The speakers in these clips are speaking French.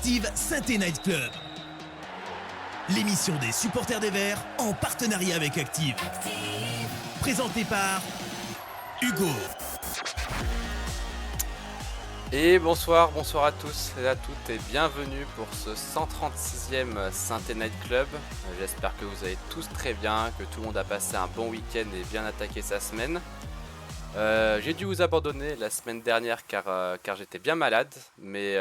Active Saint-Étienne Night Club, l'émission des supporters des Verts en partenariat avec Active. Présentée par Hugo. Et bonsoir à tous et à toutes et bienvenue pour ce 136e Saint-Étienne Night Club. J'espère que vous allez tous très bien, que tout le monde a passé un bon week-end et bien attaqué sa semaine. J'ai dû vous abandonner la semaine dernière car j'étais bien malade, mais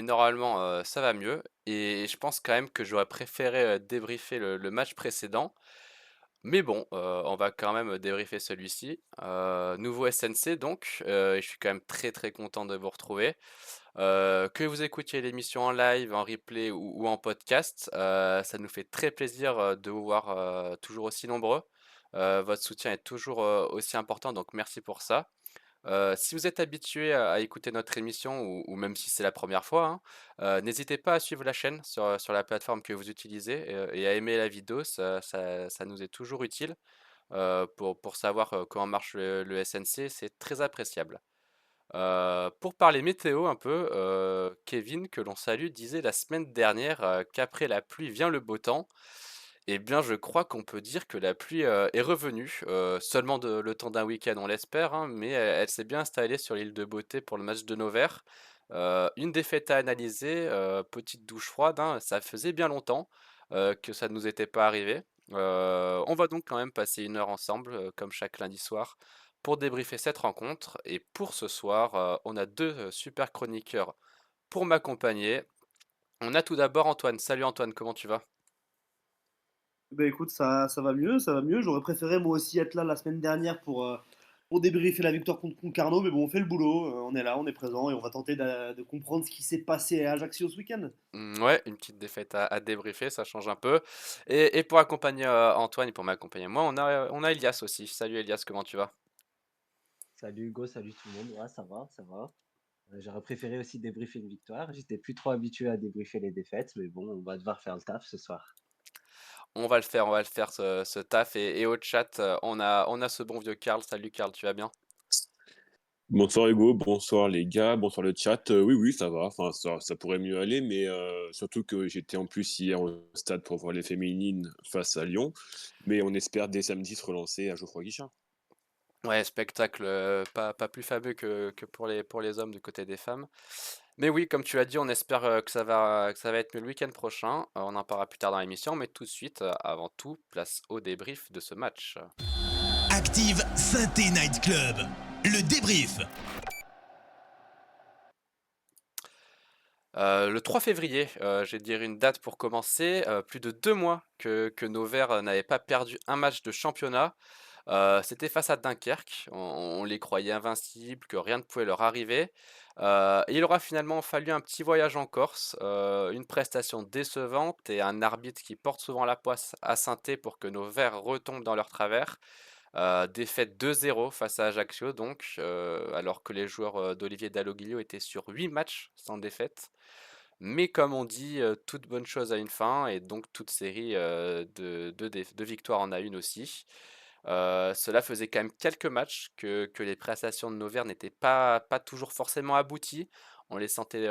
normalement ça va mieux. Et je pense quand même que j'aurais préféré débriefer le match précédent. Mais bon, on va quand même débriefer celui-ci. Nouveau SNC donc, et je suis quand même très très content de vous retrouver. Que vous écoutiez l'émission en live, en replay ou en podcast, ça nous fait très plaisir de vous voir toujours aussi nombreux. Votre soutien est toujours aussi important, donc merci pour ça. Si vous êtes habitué à écouter notre émission ou même si c'est la première fois, hein, n'hésitez pas à suivre la chaîne sur la plateforme que vous utilisez et à aimer la vidéo, ça nous est toujours utile pour savoir comment marche le SNC, c'est très appréciable. Pour parler météo un peu, Kevin, que l'on salue, disait la semaine dernière qu'après la pluie vient le beau temps. Eh bien, je crois qu'on peut dire que la pluie est revenue, seulement le temps d'un week-end, on l'espère, hein, mais elle s'est bien installée sur l'île de Beauté pour le match de Nevers. Une défaite à analyser, petite douche froide, hein, ça faisait bien longtemps que ça ne nous était pas arrivé. On va donc quand même passer une heure ensemble, comme chaque lundi soir, pour débriefer cette rencontre. Et pour ce soir, on a deux super chroniqueurs pour m'accompagner. On a tout d'abord Antoine. Salut Antoine, comment tu vas? Ben écoute, ça va mieux, ça va mieux. J'aurais préféré moi aussi être là la semaine dernière pour débriefer la victoire contre Concarneau, mais bon, on fait le boulot, on est là, on est présent et on va tenter de comprendre ce qui s'est passé à Ajaccio ce week-end. Ouais, une petite défaite à débriefer, ça change un peu. Et pour accompagner Antoine et pour m'accompagner moi, on a Elias aussi. Salut Elias, comment tu vas? Salut Hugo, salut tout le monde. Ouais, ça va, ça va. J'aurais préféré aussi débriefer une victoire. J'étais plus trop habitué à débriefer les défaites, mais bon, on va devoir faire le taf ce soir. On va le faire ce taf. Et au chat, on a ce bon vieux Karl. Salut Karl, tu vas bien? Bonsoir Hugo, bonsoir les gars, bonsoir le chat. Oui, oui, ça va. Enfin, ça pourrait mieux aller, mais surtout que j'étais en plus hier au stade pour voir les féminines face à Lyon. Mais on espère dès samedi se relancer à Geoffroy Guichard. Ouais, spectacle pas plus fameux que pour les hommes du côté des femmes. Mais oui, comme tu l'as dit, on espère que ça va être mieux le week-end prochain. On en parlera plus tard dans l'émission, mais tout de suite, avant tout, place au débrief de ce match. Active Saint-Étienne Night Club, le débrief. Le 3 février, je vais dire une date pour commencer, plus de 2 mois que nos Verts n'avaient pas perdu un match de championnat. C'était face à Dunkerque, on les croyait invincibles, que rien ne pouvait leur arriver. Et il aura finalement fallu un petit voyage en Corse, une prestation décevante et un arbitre qui porte souvent la poisse à Saint-Étienne pour que nos Verts retombent dans leur travers. Défaite 2-0 face à Ajaccio donc, alors que les joueurs, d'Olivier Dalloglio étaient sur 8 matchs sans défaite. Mais comme on dit, toute bonne chose a une fin et donc toute série, de victoires en a une aussi. Cela faisait quand même quelques matchs que les prestations de nos Verts n'étaient pas toujours forcément abouties. On les sentait,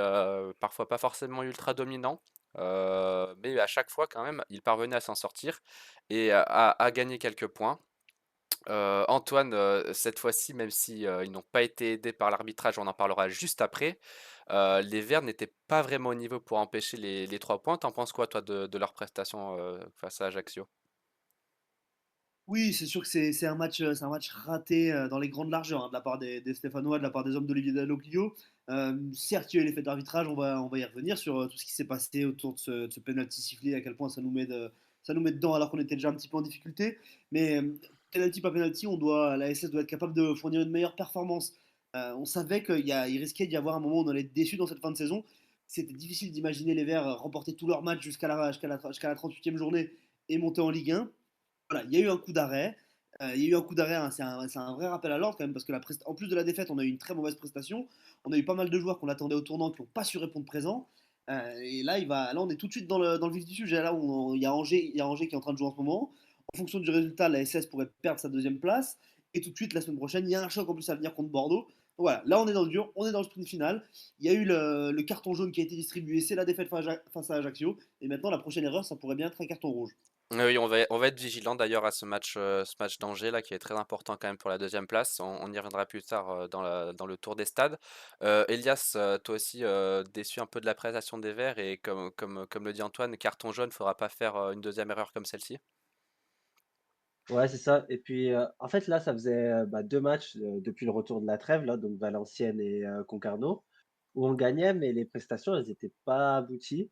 parfois pas forcément ultra dominants, mais à chaque fois quand même, ils parvenaient à s'en sortir et à gagner quelques points. Antoine, cette fois-ci, même si, ils n'ont pas été aidés par l'arbitrage, on en parlera juste après, les Verts n'étaient pas vraiment au niveau pour empêcher les 3 points. Tu penses quoi toi de leur prestation, face à Ajaccio? Oui, c'est sûr que c'est un match raté dans les grandes largeurs hein, de la part des Stéphanois, de la part des hommes d'Olivier Dalloglio. Certes, il y a eu l'effet d'arbitrage, on va y revenir sur tout ce qui s'est passé autour de ce penalty sifflé, à quel point ça nous met dedans alors qu'on était déjà un petit peu en difficulté. Mais penalty pas penalty, la SS doit être capable de fournir une meilleure performance. On savait qu'il risquait d'y avoir un moment où on allait être déçu dans cette fin de saison. C'était difficile d'imaginer les Verts remporter tous leurs matchs jusqu'à la 38e journée et monter en Ligue 1. Voilà, il y a eu un coup d'arrêt. Il y a eu un coup d'arrêt, hein, c'est un vrai rappel à l'ordre quand même, parce que en plus de la défaite, on a eu une très mauvaise prestation. On a eu pas mal de joueurs qu'on attendait au tournant qui n'ont pas su répondre présent. Et là, on est tout de suite dans le vif du sujet. Là où il y a Angers qui est en train de jouer en ce moment. En fonction du résultat, la SS pourrait perdre sa deuxième place. Et tout de suite, la semaine prochaine, il y a un choc en plus à venir contre Bordeaux. Voilà, là on est dans le dur, on est dans le sprint final. Il y a eu le carton jaune qui a été distribué, c'est la défaite face à Ajaccio. Et maintenant, la prochaine erreur, ça pourrait bien être un carton rouge. Oui, on va être vigilant d'ailleurs à ce match d'Angers là qui est très important quand même pour la deuxième place. On y reviendra plus tard dans le tour des stades. Elias, toi aussi déçu un peu de la prestation des Verts et comme le dit Antoine, carton jaune, faudra pas faire une deuxième erreur comme celle-ci. Ouais, c'est ça. Et puis, en fait, là, ça faisait, 2 matchs, depuis le retour de la trêve, là, donc Valenciennes et Concarneau, où on gagnait, mais les prestations, elles étaient pas abouties.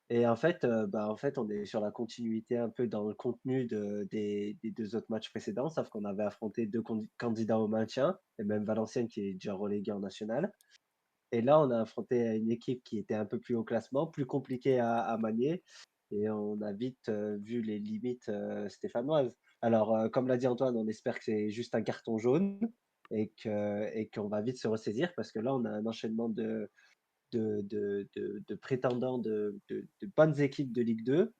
Et en fait, on est sur la continuité un peu dans le contenu des 2 autres matchs précédents, sauf qu'on avait affronté 2 candidats au maintien et même Valenciennes qui est déjà relégué en national. Et là, on a affronté une équipe qui était un peu plus haut classement, plus compliquée à manier et on a vite, vu les limites, stéphanoises. Alors, comme l'a dit Antoine, on espère que c'est juste un carton jaune et qu'on va vite se ressaisir parce que là, on a un enchaînement de prétendants de bonnes équipes de Ligue 2,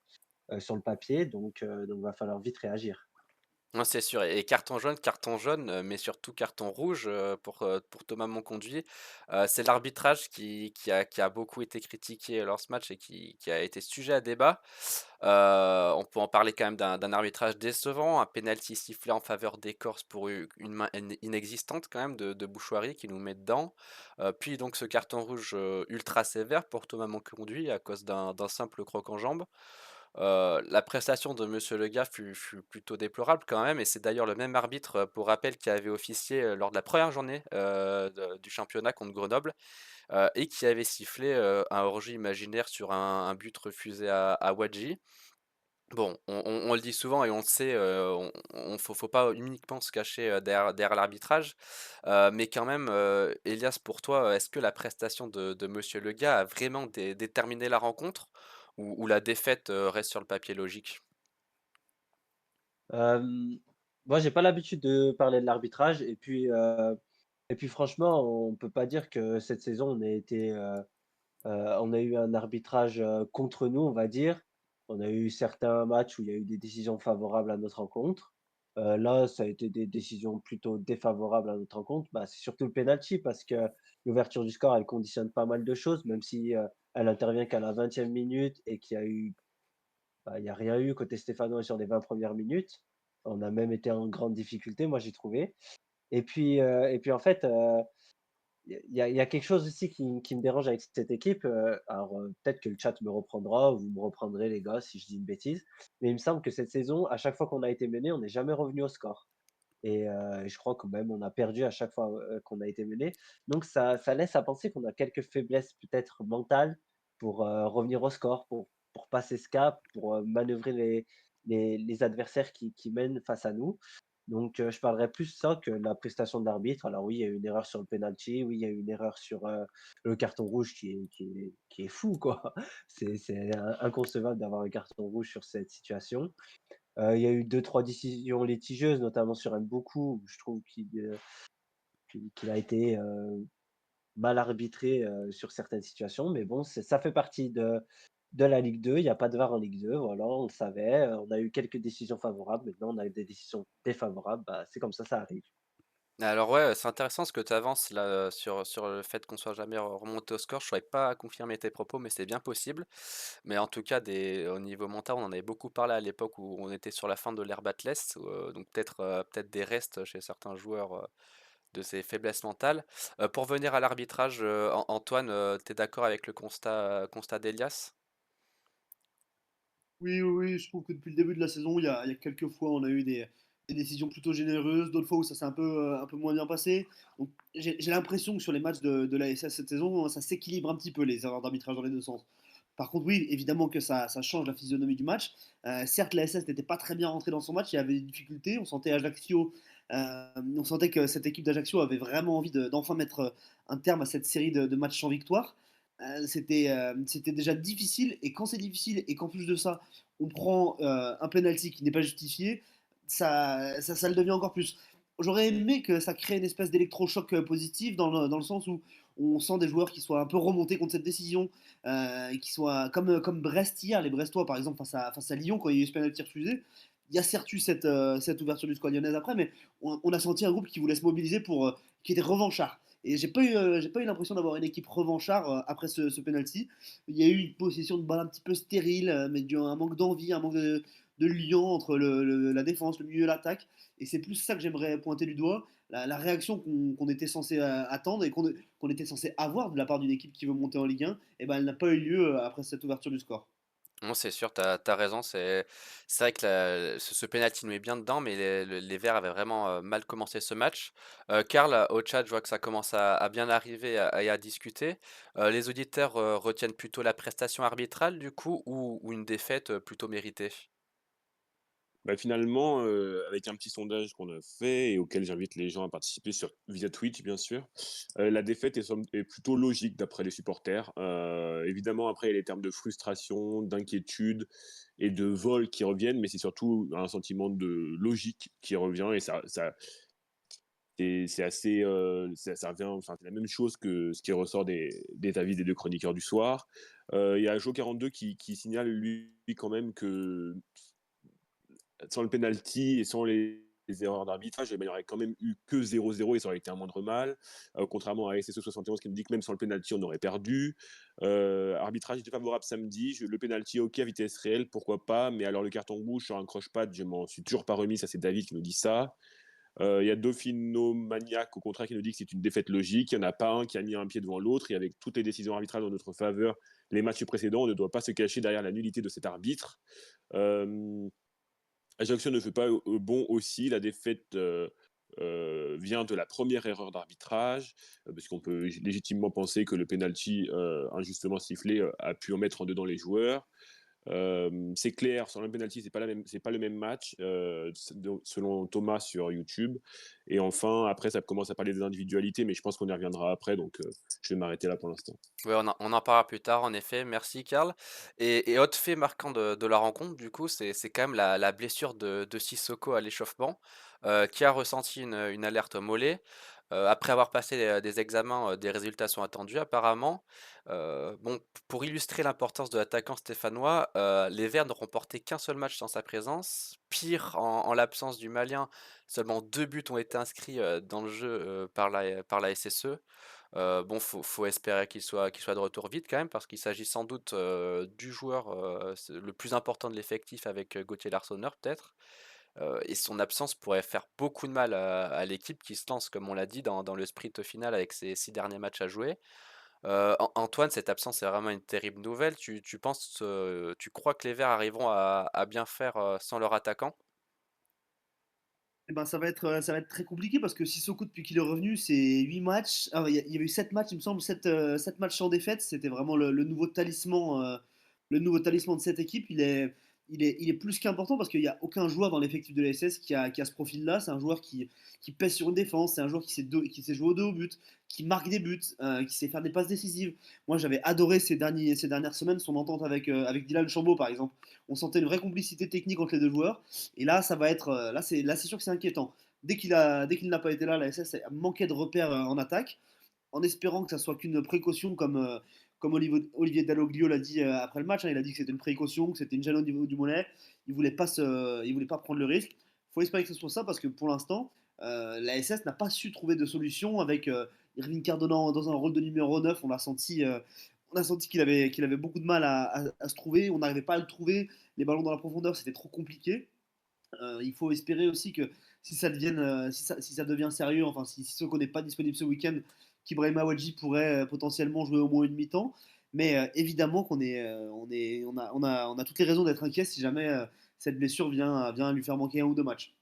sur le papier, donc va falloir vite réagir. Non, c'est sûr et carton jaune, mais surtout carton rouge, pour Thomas Monconduit. C'est l'arbitrage qui a beaucoup été critiqué lors de ce match et qui a été sujet à débat. On peut en parler quand même d'un arbitrage décevant, un penalty sifflé en faveur des Corses pour une main inexistante quand même de Bouchoirie qui nous met dedans. Puis donc ce carton rouge, ultra sévère pour Thomas Monconduit à cause d'un simple croc en jambe. La prestation de Monsieur Le Gars fut plutôt déplorable quand même, et c'est d'ailleurs le même arbitre, pour rappel, qui avait officié lors de la première journée du championnat contre Grenoble, et qui avait sifflé un hors-jeu imaginaire sur un but refusé à Wadji. Bon, on le dit souvent et on le sait, faut pas uniquement se cacher derrière l'arbitrage, mais quand même, Elias, pour toi, est-ce que la prestation de Monsieur Le Gars a vraiment déterminé la rencontre ou la défaite reste sur le papier logique? Hem, Moi, j'ai pas l'habitude de parler de l'arbitrage et puis franchement, on peut pas dire que cette saison on a eu un arbitrage, contre nous, on va dire. On a eu certains matchs où il y a eu des décisions favorables à notre rencontre. Là, ça a été des décisions plutôt défavorables à notre rencontre. Bah, c'est surtout le penalty parce que l'ouverture du score, elle conditionne pas mal de choses, même si, elle intervient qu'à la 20e minute et il y a rien eu côté stéphanois sur les 20 premières minutes. On a même été en grande difficulté, moi, j'ai trouvé. Et puis en fait, il y a quelque chose aussi qui me dérange avec cette équipe, alors, peut-être que le chat me reprendra ou vous me reprendrez les gars si je dis une bêtise, mais il me semble que cette saison, à chaque fois qu'on a été mené, on n'est jamais revenu au score et je crois que même on a perdu à chaque fois, qu'on a été mené. Donc ça laisse à penser qu'on a quelques faiblesses peut-être mentales pour, revenir au score, pour passer ce cap, pour, manœuvrer les adversaires qui mènent face à nous. Donc, je parlerais plus de ça que de la prestation de l'arbitre. Alors oui, il y a eu une erreur sur le penalty, oui, il y a eu une erreur sur, le carton rouge qui est fou, quoi. C'est inconcevable d'avoir un carton rouge sur cette situation. Il y a eu deux-trois décisions litigieuses, notamment sur Mboukou, où je trouve qu'il a été, mal arbitré, sur certaines situations. Mais bon, ça fait partie de la Ligue 2. Il y a pas de VAR en Ligue 2, voilà, on le savait. On a eu quelques décisions favorables, maintenant on a eu des décisions défavorables. Bah, c'est comme ça arrive. Alors ouais, c'est intéressant ce que tu avances là, sur le fait qu'on soit jamais remonté au score. Je ne saurais pas confirmer tes propos, mais c'est bien possible. Mais en tout cas, au niveau mental, on en avait beaucoup parlé à l'époque où on était sur la fin de l'ère Batless, donc peut-être des restes chez certains joueurs de ces faiblesses mentales. Pour venir à l'arbitrage, Antoine, tu es d'accord avec le constat d'Elias? Oui, oui, oui, je trouve que depuis le début de la saison, il y a quelques fois, on a eu des décisions plutôt généreuses, d'autres fois où ça s'est un peu moins bien passé. Donc, j'ai l'impression que sur les matchs de l'ASS cette saison, ça s'équilibre un petit peu les erreurs d'arbitrage dans les deux sens. Par contre, oui, évidemment que ça change la physionomie du match. Certes, l'ASS n'était pas très bien rentré dans son match, il y avait des difficultés. On sentait que cette équipe d'Ajaccio avait vraiment envie d'enfin mettre un terme à cette série de matchs sans victoire. C'était déjà difficile, et quand c'est difficile et qu'en plus de ça, on prend un penalty qui n'est pas justifié, ça le devient encore plus. J'aurais aimé que ça crée une espèce d'électrochoc positif dans le sens où on sent des joueurs qui soient un peu remontés contre cette décision, et qui soient comme Brest hier, les Brestois par exemple face à Lyon quand il y a eu ce penalty refusé. Il y a certes eu cette ouverture du squad lyonnaise après, mais on a senti un groupe qui voulait se mobiliser qui était revanchard. Et j'ai pas eu l'impression d'avoir une équipe revanchard après ce penalty. Il y a eu une possession de balle un petit peu stérile, mais un manque d'envie, un manque de lien entre la défense, le milieu et l'attaque. Et c'est plus ça que j'aimerais pointer du doigt. La réaction qu'on était censé attendre et qu'on était censé avoir de la part d'une équipe qui veut monter en Ligue 1, et ben, elle n'a pas eu lieu après cette ouverture du score. Non, c'est sûr, t'as raison, c'est vrai que ce penalty nous met bien dedans, mais les Verts avaient vraiment, mal commencé ce match. Karl, au chat, je vois que ça commence à bien arriver et à discuter. Les auditeurs, retiennent plutôt la prestation arbitrale du coup ou une défaite, plutôt méritée? Bah, finalement, avec un petit sondage qu'on a fait et auquel j'invite les gens à participer via Twitch, bien sûr, la défaite est plutôt logique d'après les supporters. Évidemment, après, il y a les termes de frustration, d'inquiétude et de vol qui reviennent, mais c'est surtout un sentiment de logique qui revient et c'est assez, ça revient, enfin, c'est la même chose que ce qui ressort des avis des 2 chroniqueurs du soir. Il y a Jo42 qui signale, lui, quand même que sans le penalty et sans les erreurs d'arbitrage, eh ben, il y aurait quand même eu que 0-0 et ça aurait été un moindre mal. Contrairement à SSE 71 qui nous dit que même sans le penalty, on aurait perdu. Arbitrage défavorable samedi. Le penalty, ok, à vitesse réelle, pourquoi pas. Mais alors le carton rouge sur un croche-patte, je m'en suis toujours pas remis. Ça, c'est David qui nous dit ça. Il y a Dauphino Maniac, au contraire, qui nous dit que c'est une défaite logique. Il n'y en a pas un qui a mis un pied devant l'autre. Et avec toutes les décisions arbitrales en notre faveur, les matchs précédents, on ne doit pas se cacher derrière la nullité de cet arbitre. Euh, Ajaccio ne fait pas bon aussi. La défaite vient de la première erreur d'arbitrage, parce qu'on peut légitimement penser que le penalty injustement sifflé a pu en mettre en dedans les joueurs. C'est clair, sur le penalty, c'est pas le même match, selon Thomas sur YouTube. Et enfin, après, ça commence à parler des individualités, mais je pense qu'on y reviendra après, donc je vais m'arrêter là pour l'instant. Ouais, on en parlera plus tard, en effet. Merci, Karl. Et autre fait marquant de la rencontre, du coup, c'est quand même la blessure de Sissoko à l'échauffement, qui a ressenti une alerte au mollet. Après avoir passé des examens, des résultats sont attendus apparemment. Bon, pour illustrer l'importance de l'attaquant stéphanois, les Verts n'auront porté qu'un seul match sans sa présence. Pire, en l'absence du Malien, seulement 2 buts ont été inscrits dans le jeu par la SSE. Bon, faut espérer qu'il soit de retour vite quand même, parce qu'il s'agit sans doute du joueur le plus important de l'effectif avec Gauthier Larsonneur peut-être. Et son absence pourrait faire beaucoup de mal à l'équipe qui se lance, comme on l'a dit, dans le sprint final avec ses 6 derniers matchs à jouer. Antoine, cette absence est vraiment une terrible nouvelle. Tu crois que les Verts arriveront à bien faire sans leur attaquant? Eh ben, ça va être très compliqué parce que Sissoko, depuis qu'il est revenu, c'est 8 matchs. Ah, il y avait eu 7 matchs, il me semble, 7 matchs sans défaite. C'était vraiment le nouveau talisman de cette équipe. Il est plus qu'important parce qu'il n'y a aucun joueur dans l'effectif de la SS qui a ce profil-là. C'est un joueur qui pèse sur une défense, c'est un joueur qui sait jouer au dos au but, qui marque des buts, qui sait faire des passes décisives. Moi, j'avais adoré ces dernières semaines son entente avec Dylan Chambaud, par exemple. On sentait une vraie complicité technique entre les deux joueurs. Et là, ça va être, là, c'est sûr que c'est inquiétant. Dès qu'il n'a pas été là, la SS manquait de repères en attaque, en espérant que ça soit qu'une précaution, comme Olivier Dalloglio l'a dit après le match. Hein. Il a dit que c'était une précaution, que c'était une gêne au niveau du mollet. Il voulait pas prendre le risque. Il faut espérer que ce soit ça parce que pour l'instant, la SS n'a pas su trouver de solution avec Irving Cardona dans un rôle de numéro 9. On a senti qu'il avait beaucoup de mal à se trouver. On n'arrivait pas à le trouver. Les ballons dans la profondeur, c'était trop compliqué. Il faut espérer aussi que si ça devient sérieux, enfin si Sissoko n'est pas disponible ce week-end, qu'Ibrahim Awadji pourrait potentiellement jouer au moins une mi-temps. Mais évidemment on a toutes les raisons d'être inquiet si jamais cette blessure vient lui faire manquer un ou deux matchs.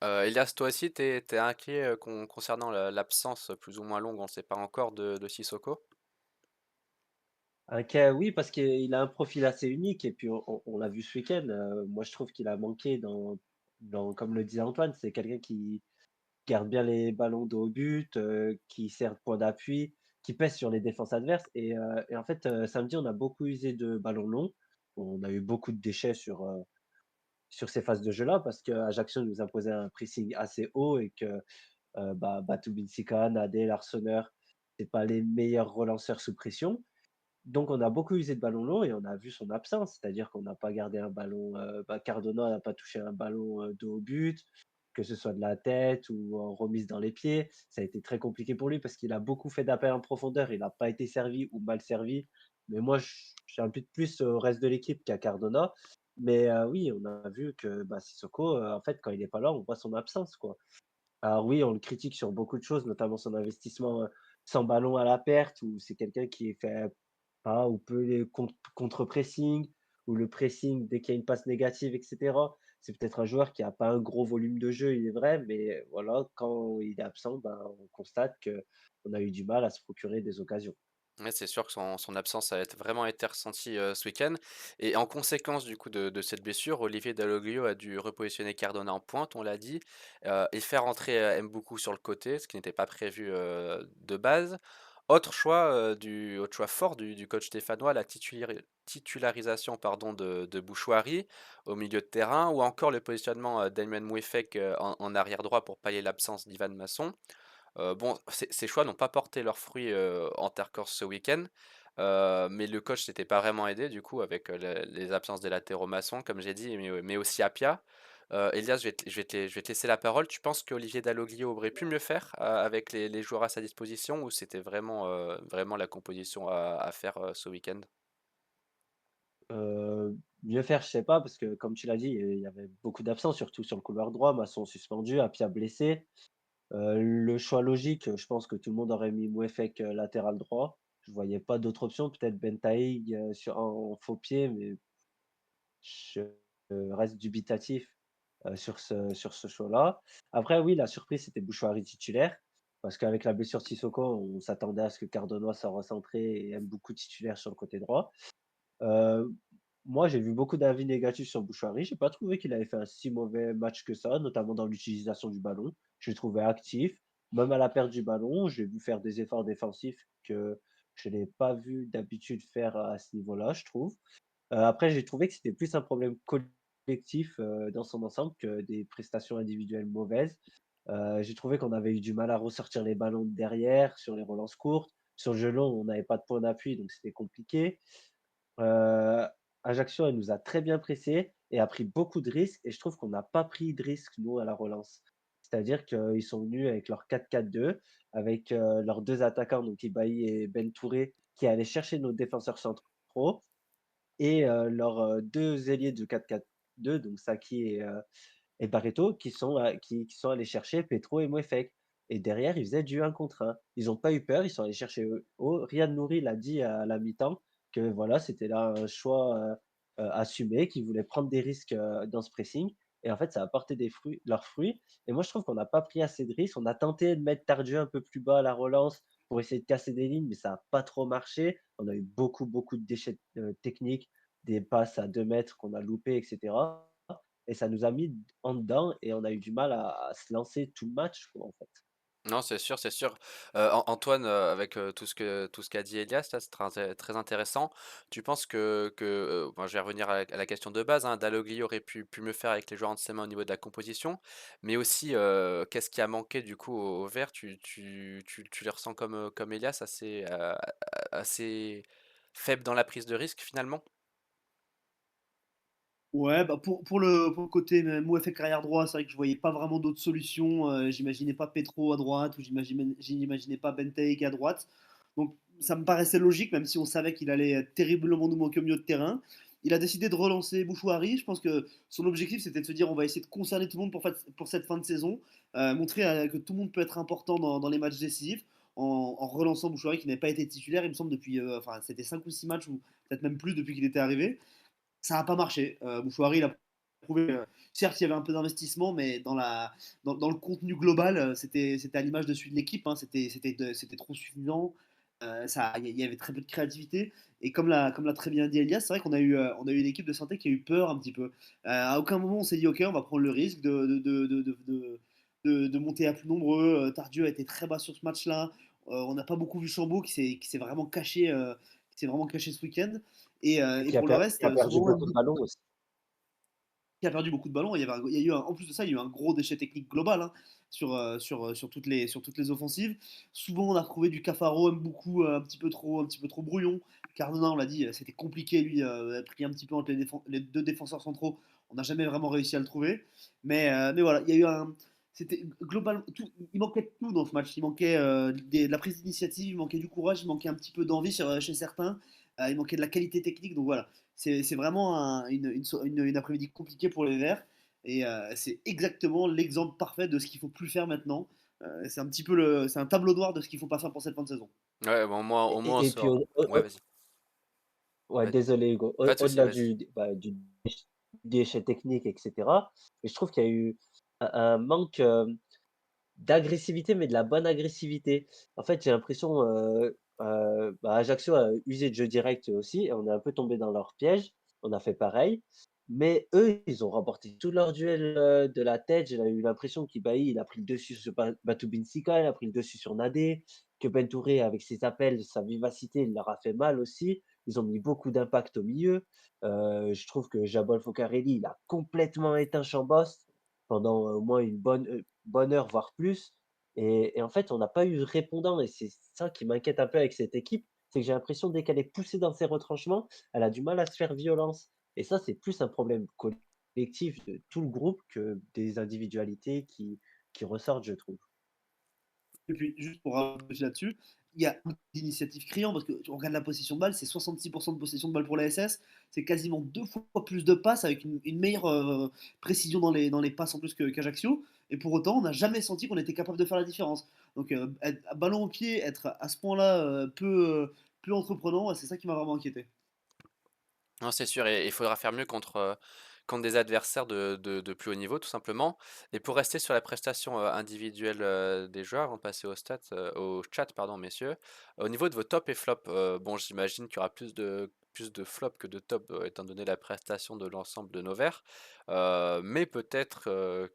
Elias, toi aussi, t'es inquiet concernant l'absence plus ou moins longue, on ne sait pas encore, de Sissoko? OK, oui, parce qu'il a un profil assez unique et puis on l'a vu ce week-end, moi je trouve qu'il a manqué comme le disait Antoine, c'est quelqu'un qui garde bien les ballons de haut but, qui sert de point d'appui, qui pèse sur les défenses adverses et en fait, samedi, on a beaucoup usé de ballons longs. On a eu beaucoup de déchets sur ces phases de jeu-là parce qu'Ajaccio nous imposait un pressing assez haut et que, Batou Binsika, Nadé, Larsonneur, c'est pas les meilleurs relanceurs sous pression. Donc on a beaucoup usé de ballons longs et on a vu son absence, c'est-à-dire qu'on n'a pas gardé un ballon, Cardona n'a pas touché un ballon, de haut but, que ce soit de la tête ou en remise dans les pieds. Ça a été très compliqué pour lui parce qu'il a beaucoup fait d'appels en profondeur. Il n'a pas été servi ou mal servi. Mais moi, j'impute plus au reste de l'équipe qu'à Cardona. Mais oui, on a vu que bah, Sissoko, en fait, quand il n'est pas là, on voit son absence, quoi. Alors oui, on le critique sur beaucoup de choses, notamment son investissement, sans ballon à la perte, où c'est quelqu'un qui fait pas ou peu les contre-pressing, ou le pressing dès qu'il y a une passe négative et cetera. C'est peut-être un joueur qui a pas un gros volume de jeu, il est vrai, mais voilà, quand il est absent, ben, on constate qu'on a eu du mal à se procurer des occasions. Ouais, c'est sûr que son absence a vraiment été ressentie, ce week-end et en conséquence du coup de cette blessure, Olivier Dalloglio a dû repositionner Cardona en pointe, on l'a dit, et faire entrer, Mboukou sur le côté, ce qui n'était pas prévu, de base. Autre choix fort du coach stéphanois, la titularisation pardon de Bouchouari au milieu de terrain ou encore le positionnement, d'Aymen Mouefek, en arrière droit pour pallier l'absence d'Ivan Masson. Bon, ces choix n'ont pas porté leurs fruits, en Intercorse ce week-end, mais le coach s'était pas vraiment aidé du coup avec, les absences des latéraux maçons comme j'ai dit, mais aussi Apia. Elias, je vais te laisser la parole. Tu penses qu'Olivier Dalloglio aurait pu mieux faire, avec les joueurs à sa disposition ou c'était vraiment la composition à faire, ce week-end? Mieux faire, je sais pas, parce que comme tu l'as dit, il y avait beaucoup d'absents, surtout sur le couloir droit. Masson suspendu, Apia blessé. Le choix logique, je pense que tout le monde aurait mis Mouefek, latéral droit. Je voyais pas d'autre option, peut-être Bentaïg, en faux pied, mais je reste dubitatif, sur ce choix-là. Après oui, la surprise, c'était Bouchouari titulaire, parce qu'avec la blessure de Sissoko, on s'attendait à ce que Cardona soit recentré et aime beaucoup titulaire sur le côté droit. Heu, Moi, j'ai vu beaucoup d'avis négatifs sur Bouchouari. J'ai pas trouvé qu'il avait fait un si mauvais match que ça, notamment dans l'utilisation du ballon. Je l'ai trouvé actif, même à la perte du ballon. J'ai vu faire des efforts défensifs que je n'ai pas vu d'habitude faire à ce niveau-là, je trouve. Après, j'ai trouvé que c'était plus un problème collectif, dans son ensemble que des prestations individuelles mauvaises. J'ai trouvé qu'on avait eu du mal à ressortir les ballons de derrière, sur les relances courtes. Sur le jeu long, on n'avait pas de point d'appui, donc c'était compliqué. Heu, Ajaccio, elle nous a très bien pressés et a pris beaucoup de risques et je trouve qu'on n'a pas pris de risques, nous, à la relance. C'est-à-dire qu'ils sont venus avec leur 4-4-2, avec, leurs 2 attaquants, donc Ibahi et Ben Touré, qui allaient chercher nos défenseurs centraux et leurs, 2 ailiers de 4-4-2, donc Saki et Barreto, qui sont allés chercher Petro et Mouefek et derrière, ils faisaient du 1 contre 1. Ils ont pas eu peur, ils sont allés chercher haut. Riyad Nouri l'a dit à la mi-temps que voilà, c'était là un choix, assumé, qu'ils voulaient prendre des risques, dans ce pressing et en fait, ça a porté leurs fruits et moi, je trouve qu'on n'a pas pris assez de risques. On a tenté de mettre Tardieu un peu plus bas à la relance pour essayer de casser des lignes, mais ça a pas trop marché. On a eu beaucoup, beaucoup de déchets, techniques, des passes à 2 mètres qu'on a loupées et cetera et ça nous a mis en dedans et on a eu du mal à se lancer tout le match, quoi, en fait. Non, c'est sûr, c'est sûr. Antoine, avec, tout ce qu'a dit Elias là, c'est très intéressant. Tu penses bon, je vais revenir à la question de base, hein, Dalloglio aurait pu mieux faire avec les joueurs entre ses mains au niveau de la composition, mais aussi, qu'est-ce qui a manqué du coup aux Verts? Tu les ressens comme Elias, assez faibles dans la prise de risque finalement? Ouais, bah pour le côté Mouefek carrière droit, c'est vrai que je voyais pas vraiment d'autres solutions. J'imaginais pas Petro à droite ou j'imaginais pas Benteik à droite. Donc ça me paraissait logique, même si on savait qu'il allait terriblement nous manquer au milieu de terrain. Il a décidé de relancer Bouchouari. Je pense que son objectif c'était de se dire on va essayer de concerner tout le monde pour cette fin de saison, montrer que tout le monde peut être important dans les matchs décisifs en relançant Bouchouari qui n'avait pas été titulaire, il me semble, depuis. Enfin, c'était 5 ou 6 matchs ou peut-être même plus depuis qu'il était arrivé. Ça n'a pas marché. Bouchouari, il a prouvé. Certes, il y avait un peu d'investissement, mais dans le contenu global, c'était à l'image de celui de l'équipe. Hein, c'était trop suffisant. Il y avait très peu de créativité. Et comme l'a très bien dit Elias, c'est vrai qu'on a eu une équipe de santé qui a eu peur un petit peu. À aucun moment on s'est dit, ok, on va prendre le risque de monter à plus nombreux. Tardieu a été très bas sur ce match-là. On n'a pas beaucoup vu Chambaud qui s'est vraiment caché ce week-end. Et Et pour le reste, qui a perdu souvent, beaucoup de ballons aussi. qui a perdu beaucoup de ballons. Il y a eu en plus de ça, il y a eu un gros déchet technique global, hein, sur toutes les offensives. Souvent, on a retrouvé du Cafaro, beaucoup un petit peu trop brouillon. Cardona, on l'a dit, c'était compliqué. Lui, a pris un petit peu entre les deux défenseurs centraux. On n'a jamais vraiment réussi à le trouver. Mais voilà, il y a eu c'était global, il manquait de tout dans ce match. Il manquait de la prise d'initiative, il manquait du courage, il manquait un petit peu d'envie chez certains, il manquait de la qualité technique. Donc voilà, c'est vraiment une après-midi compliquée pour les Verts. Et c'est exactement l'exemple parfait de ce qu'il faut plus faire maintenant. C'est un petit peu c'est un tableau noir de ce qu'il faut pas faire pour cette fin de saison. Ouais, bon, au moins on Et puis, sort. Ouais, vas-y. ouais, Ouais, désolé, Hugo. pas de souci, Au-delà vas-y. du déchet technique, etc., mais je trouve qu'il y a eu un manque d'agressivité, mais de la bonne agressivité. En fait, j'ai l'impression, Ajaccio a usé de jeu direct aussi, et on est un peu tombé dans leur piège. On a fait pareil. Mais eux, ils ont remporté tous leurs duels de la tête. J'ai eu l'impression qu'Ibailly, il a pris le dessus sur Batou Binsika, il a pris le dessus sur Nadé, que Ben Touré, avec ses appels, sa vivacité, il leur a fait mal aussi. Ils ont mis beaucoup d'impact au milieu. Je trouve que Jabol Focarelli, il a complètement éteint Chambos pendant au moins une bonne heure, voire plus. Et en fait, on n'a pas eu de répondant. Et c'est ça qui m'inquiète un peu avec cette équipe, c'est que j'ai l'impression dès qu'elle est poussée dans ses retranchements, elle a du mal à se faire violence. Et ça, c'est plus un problème collectif de tout le groupe que des individualités qui ressortent, je trouve. Et puis, juste pour rajouter là-dessus, il y a d'initiatives criantes parce que on regarde la possession de balle, c'est 66% de possession de balle pour la SS, c'est quasiment 2 fois plus de passes avec une meilleure précision dans les passes en plus qu'Ajaccio. Et pour autant, on n'a jamais senti qu'on était capable de faire la différence. Donc, à ballon au pied, être à ce point-là peu entreprenant, c'est ça qui m'a vraiment inquiété. Non, c'est sûr, et il faudra faire mieux contre des adversaires de plus haut niveau, tout simplement. Et pour rester sur la prestation individuelle des joueurs, avant de passer au chat, pardon, messieurs, au niveau de vos top et flop, bon, j'imagine qu'il y aura plus de flop que de top, étant donné la prestation de l'ensemble de nos Verts. Mais peut-être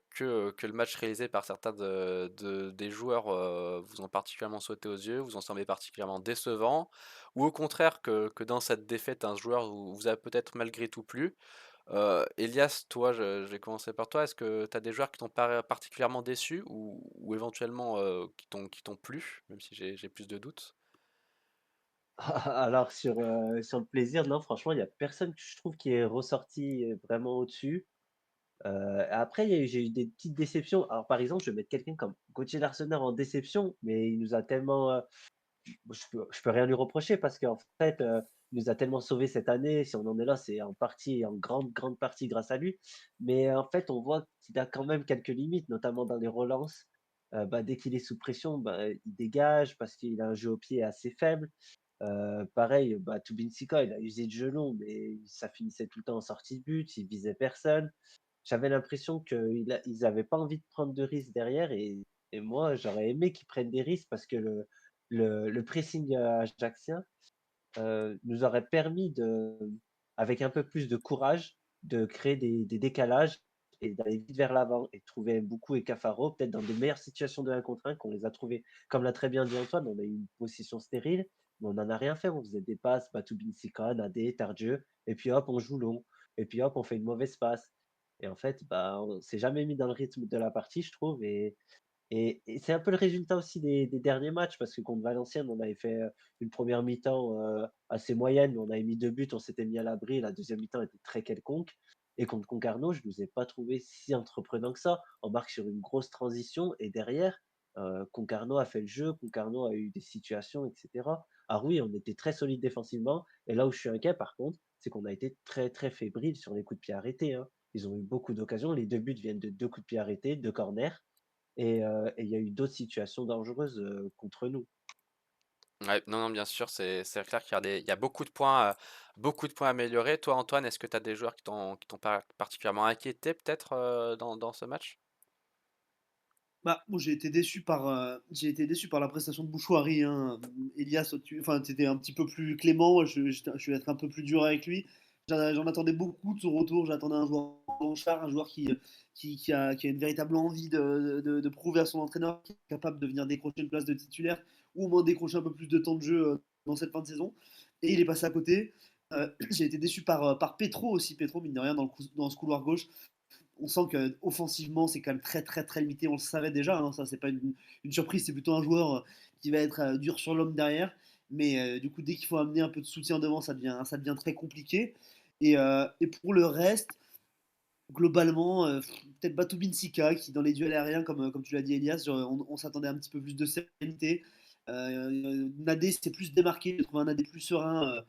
que le match réalisé par certains des joueurs vous ont particulièrement sauté aux yeux, vous en semblez particulièrement décevant, ou au contraire que dans cette défaite, un joueur vous a peut-être malgré tout plu. Elias, toi, je vais commencer par toi. Est-ce que tu as des joueurs qui t'ont particulièrement déçu ou éventuellement qui t'ont plu, même si j'ai plus de doutes? Alors sur le plaisir, non, franchement, il y a personne que je trouve qui est ressorti vraiment au-dessus. Après, j'ai eu des petites déceptions. Alors, par exemple, je vais mettre quelqu'un comme Gauthier Larseneur en déception, mais il nous a tellement, je peux rien lui reprocher parce qu'en fait, il nous a tellement sauvés cette année. Si on en est là, c'est en partie, en grande, grande partie grâce à lui. Mais en fait, on voit qu'il a quand même quelques limites, notamment dans les relances. Dès qu'il est sous pression, il dégage parce qu'il a un jeu au pied assez faible. Pareil, Tubinsika, il a usé de jeu long, mais ça finissait tout le temps en sortie de but, il visait personne. J'avais l'impression qu'ils avaient pas envie de prendre de risques derrière et moi, j'aurais aimé qu'ils prennent des risques parce que le pressing ajaxien, nous aurait permis avec un peu plus de courage, de créer des décalages et d'aller vite vers l'avant et de trouver Mboukou et Cafaro peut-être dans de meilleures situations de 1 contre 1 qu'on les a trouvés. Comme l'a très bien dit Antoine, on a eu une position stérile, mais on n'en a rien fait. On faisait des passes, Binsika, Nadé, Tardieu, et puis hop, on joue long. Et puis hop, on fait une mauvaise passe. Et en fait, on s'est jamais mis dans le rythme de la partie, je trouve. Et c'est un peu le résultat aussi des derniers matchs, parce que contre Valenciennes, on avait fait une première mi-temps assez moyenne, mais on avait mis 2 buts, on s'était mis à l'abri. La deuxième mi-temps était très quelconque. Et contre Concarneau, je ne nous ai pas trouvé si entreprenant que ça. On marque sur une grosse transition et derrière, Concarneau a fait le jeu, Concarneau a eu des situations, etc. Ah oui, on était très solide défensivement. Et là où je suis inquiet, par contre, c'est qu'on a été très très fébrile sur les coups de pied arrêtés, hein. Ils ont eu beaucoup d'occasions. Les 2 buts viennent de 2 coups de pied arrêtés, 2 corners. Et il y a eu d'autres situations dangereuses, contre nous. Ouais, non, non, bien sûr, c'est clair qu'il y a beaucoup de points à améliorer. Toi, Antoine, est-ce que tu as des joueurs qui t'ont particulièrement inquiété, peut-être, dans ce match? Moi, j'ai été déçu par la prestation de Bouchouari, hein. Elias, enfin, t'étais un petit peu plus clément. Je vais être un peu plus dur avec lui. J'en attendais beaucoup de son retour. J'attendais un joueur revanchard, un joueur qui a une véritable envie de prouver à son entraîneur qu'il est capable de venir décrocher une place de titulaire ou au moins décrocher un peu plus de temps de jeu dans cette fin de saison. Et il est passé à côté. J'ai été déçu par Petro aussi. Petro, mine de rien, dans ce couloir gauche, on sent qu'offensivement, c'est quand même très, très, très limité. On le savait déjà, hein, ça, c'est pas une surprise. C'est plutôt un joueur qui va être dur sur l'homme derrière. Mais du coup, dès qu'il faut amener un peu de soutien devant, ça devient très compliqué. Et pour le reste, Globalement, peut-être Batoubin Sika qui dans les duels aériens comme tu l'as dit Elias, on s'attendait à un petit peu plus de sérénité. Nadé s'est plus démarqué, j'ai trouvé un Nadé plus serein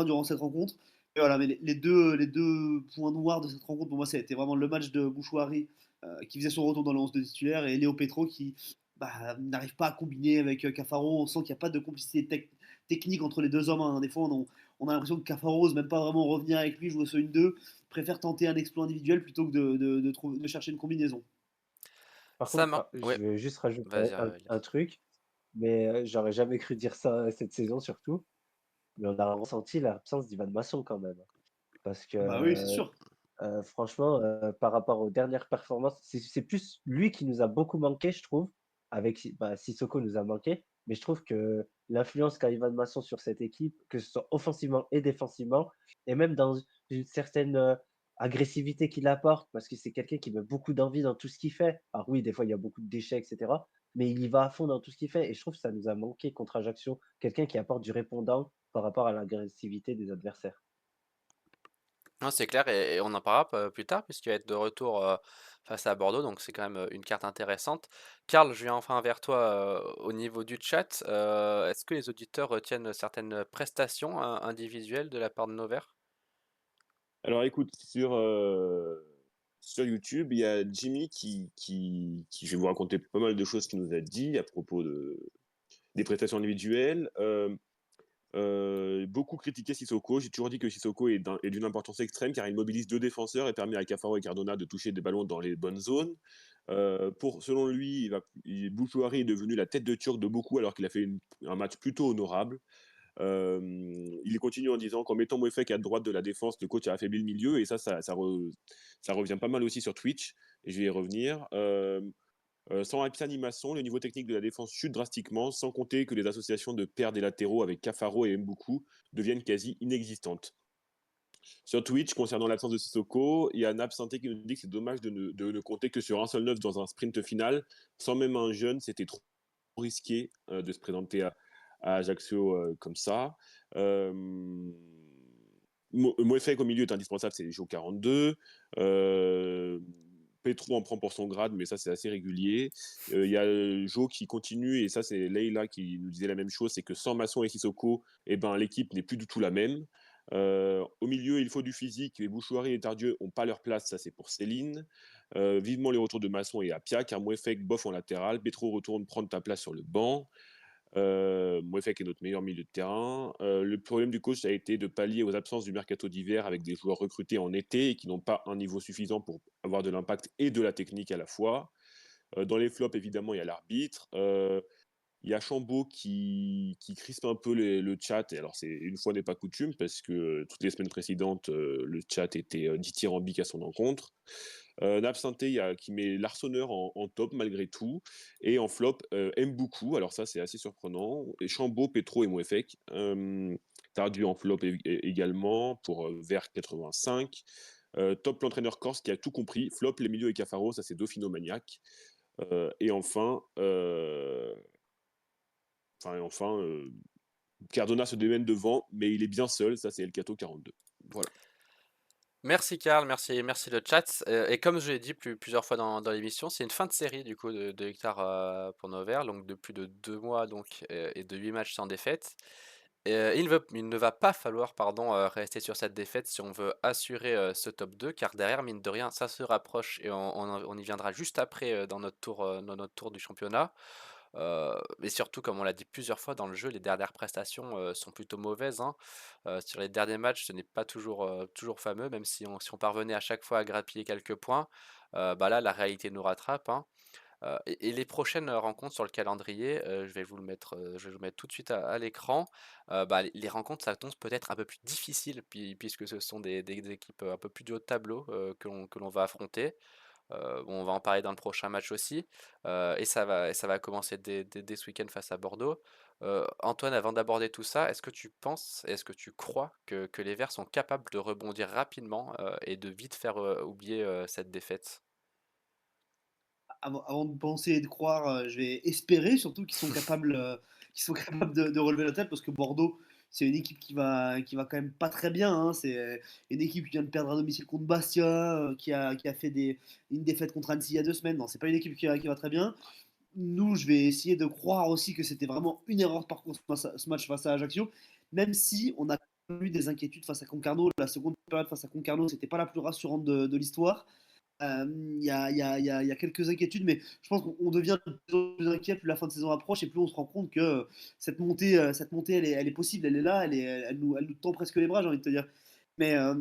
durant cette rencontre. Et voilà, mais les deux points noirs de cette rencontre, pour moi, ça a été vraiment le match de Bouchouari qui faisait son retour dans le 11 de titulaire et Léo Petro qui n'arrive pas à combiner avec Cafaro. On sent qu'il n'y a pas de complicité technique entre les deux hommes, hein. Des fois, on a l'impression que Cafaro n'ose même pas vraiment revenir avec lui, jouer sur une 2 préfère tenter un exploit individuel plutôt que de chercher une combinaison. Par Ça contre, marche. Ouais, je vais juste rajouter vas-y, un Elias. truc, mais j'aurais jamais cru dire ça cette saison surtout, mais on a ressenti l'absence d'Ivan Masson quand même. Parce que, Bah oui, c'est sûr. franchement, par rapport aux dernières performances, c'est plus lui qui nous a beaucoup manqué, je trouve, avec Sissoko nous a manqué, mais je trouve que l'influence qu'a Ivan Masson sur cette équipe, que ce soit offensivement et défensivement, et même dans une certaine, agressivité qu'il apporte, parce que c'est quelqu'un qui met beaucoup d'envie dans tout ce qu'il fait. Alors oui, des fois, il y a beaucoup de déchets et cetera, mais il y va à fond dans tout ce qu'il fait et je trouve que ça nous a manqué contre Ajaccio, quelqu'un qui apporte du répondant par rapport à l'agressivité des adversaires. Non, c'est clair et on en parlera plus tard puisqu'il va être de retour face à Bordeaux, donc c'est quand même une carte intéressante. Karl, je viens enfin vers toi au niveau du chat. Est-ce que les auditeurs retiennent certaines prestations individuelles de la part de Nevers? Alors écoute, sur YouTube, il y a Jimmy je vais vous raconter pas mal de choses qu'il nous a dit à propos des prestations individuelles. Beaucoup critiqué Sissoko. J'ai toujours dit que Sissoko est d'une importance extrême car il mobilise deux défenseurs et permet à Cafaro et Cardona de toucher des ballons dans les bonnes zones. Selon lui, Bouchouari est devenu la tête de Turc de beaucoup alors qu'il a fait un match plutôt honorable. Il continue en disant qu'en mettant Mouefek à droite de la défense, le coach a affaibli le milieu et ça revient pas mal aussi sur Twitch et je vais y revenir. Sans Ipsan Masson, le niveau technique de la défense chute drastiquement, sans compter que les associations de paires des latéraux avec Cafaro et Mboukou deviennent quasi inexistantes. Sur Twitch, concernant l'absence de Sissoko, il y a Nab Santé qui nous dit que c'est dommage de ne compter que sur un seul neuf dans un sprint final. Sans même un jeune, c'était trop risqué de se présenter à Ajaccio comme ça. Euh, Moefek au milieu est indispensable, c'est les JO 42. Petro en prend pour son grade, mais ça c'est assez régulier. Il y a Jo qui continue, et ça c'est Leila qui nous disait la même chose, c'est que sans Masson et Sissoko, eh ben, l'équipe n'est plus du tout la même. Au milieu, il faut du physique, et Bouchouari et Tardieu n'ont pas leur place, ça c'est pour Céline. Vivement les retours de Masson et Apia, car Moefek bof en latéral, Petro retourne prendre ta place sur le banc. Moefek est notre meilleur milieu de terrain. Le problème du coach a été de pallier aux absences du mercato d'hiver avec des joueurs recrutés en été et qui n'ont pas un niveau suffisant pour avoir de l'impact et de la technique à la fois. Dans les flops, évidemment, il y a l'arbitre. Il y a Chambaud qui crispe un peu le chat. Et alors, c'est une fois n'est pas coutume parce que toutes les semaines précédentes, le chat était dithyrambique à son encontre. Napsynté qui met l'Arseneur en top malgré tout. Et en flop, aime beaucoup. Alors ça, c'est assez surprenant. Et Chambaud, Petro et Mouefek. Tardu en flop également pour vers 85. Top l'entraîneur corse qui a tout compris. Flop les milieux et Cafaro, ça c'est Dauphino maniaque. Et enfin, Cardona se démène devant, mais il est bien seul. Ça c'est El Cato 42. Voilà. Merci Karl, merci le chat. Et comme je l'ai dit plusieurs fois dans l'émission, c'est une fin de série du coup de Hectare pour Nevers, donc de plus de 2 mois donc, et de 8 matchs sans défaite. Il ne va pas falloir pardon, rester sur cette défaite si on veut assurer ce top 2, car derrière, mine de rien, ça se rapproche et on y viendra juste après dans notre tour du championnat. Mais surtout, comme on l'a dit plusieurs fois dans le jeu, les dernières prestations sont plutôt mauvaises, hein. Sur les derniers matchs, ce n'est pas toujours fameux, même si on parvenait à chaque fois à grappiller quelques points. Bah là, la réalité nous rattrape, hein. Et les prochaines rencontres sur le calendrier, je vais vous le mettre tout de suite à l'écran. Bah, les rencontres s'annoncent peut-être un peu plus difficiles puisque ce sont des équipes un peu plus du haut de tableau que l'on va affronter. Bon, on va en parler dans le prochain match aussi. Et ça va commencer dès ce week-end face à Bordeaux. Antoine, avant d'aborder tout ça, est-ce que tu crois que les Verts sont capables de rebondir rapidement et de vite faire oublier cette défaite? Avant de penser et de croire, je vais espérer surtout qu'ils sont capables de relever la tête parce que Bordeaux, c'est une équipe qui va quand même pas très bien, hein. C'est une équipe qui vient de perdre à domicile contre Bastia, qui a fait une défaite contre Annecy il y a 2 semaines. Non, c'est pas une équipe qui va très bien. Nous, je vais essayer de croire aussi que c'était vraiment une erreur par contre ce match face à Ajaccio, même si on a eu des inquiétudes face à Concarneau. La seconde période face à Concarneau, c'était pas la plus rassurante de l'histoire. Il y a quelques inquiétudes, mais je pense qu'on devient de plus en plus inquiet plus la fin de saison approche et plus on se rend compte que cette montée elle est possible, elle est là, elle nous tend presque les bras, j'ai envie de te dire. Mais, euh,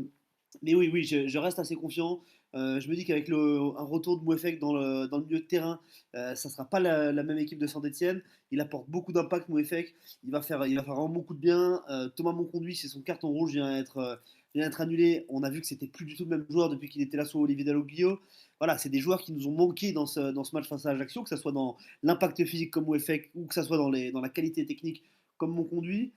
mais oui, oui, je reste assez confiant. Je me dis qu'avec un retour de Mouefek dans le milieu de terrain, ça ne sera pas la même équipe de Saint-Etienne. Il apporte beaucoup d'impact, Mouefek. Il va faire vraiment beaucoup de bien. Thomas Monconduit, c'est son carton rouge, vient d'être annulé. On a vu que c'était plus du tout le même joueur depuis qu'il était là sous Olivier Dalloglio. Voilà, c'est des joueurs qui nous ont manqué dans ce match face à Ajaccio, que ce soit dans l'impact physique comme Mouefek ou que ce soit dans la qualité technique comme Monconduit.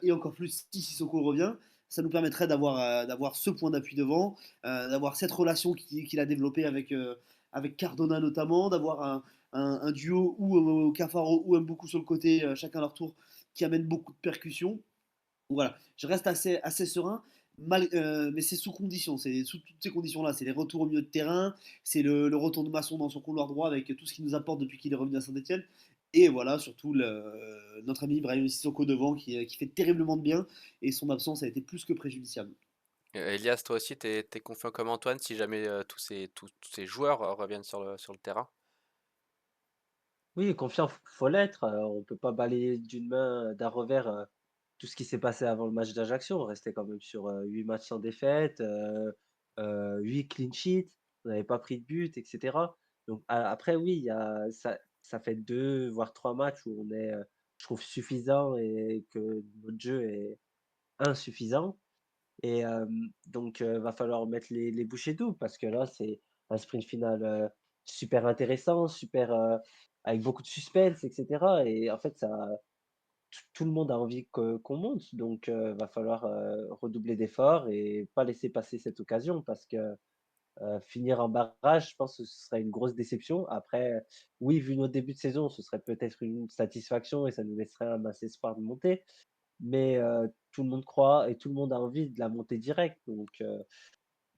Et encore plus si Sissoko revient, ça nous permettrait d'avoir ce point d'appui devant, d'avoir cette relation qu'il a développée avec Cardona notamment, d'avoir un duo ou Cafaro ou Mboukou sur le côté, chacun leur tour, qui amène beaucoup de percussions. Donc voilà, je reste assez serein, mais c'est sous condition, c'est sous toutes ces conditions-là. C'est les retours au milieu de terrain, c'est le retour de Masson dans son couloir droit avec tout ce qu'il nous apporte depuis qu'il est revenu à Saint-Etienne. Et voilà, surtout notre ami Ibrahim Sissoko devant qui fait terriblement de bien et son absence a été plus que préjudiciable. Elias, toi aussi, t'es confiant comme Antoine si jamais tous ces joueurs reviennent sur le terrain? Oui, confiant, faut l'être. On peut pas balayer d'une main, d'un revers, tout ce qui s'est passé avant le match d'Ajaccio. On restait quand même sur, 8 matchs sans défaite, 8 clean sheets. On n'avait pas pris de but et cetera. Donc après oui, il y a ça fait 2 voire 3 matchs où on est, je trouve suffisant et que notre jeu est insuffisant et donc va falloir mettre les bouchées doubles parce que là, c'est un sprint final, super intéressant, super, avec beaucoup de suspense et cetera et en fait, ça tout le monde a envie qu'on monte donc va falloir, redoubler d'efforts et pas laisser passer cette occasion parce que, finir en barrage, je pense que ce serait une grosse déception. Après, oui, vu notre début de saison, ce serait peut-être une satisfaction et ça nous laisserait un mince espoir de monter mais tout le monde croit et tout le monde a envie de la montée directe donc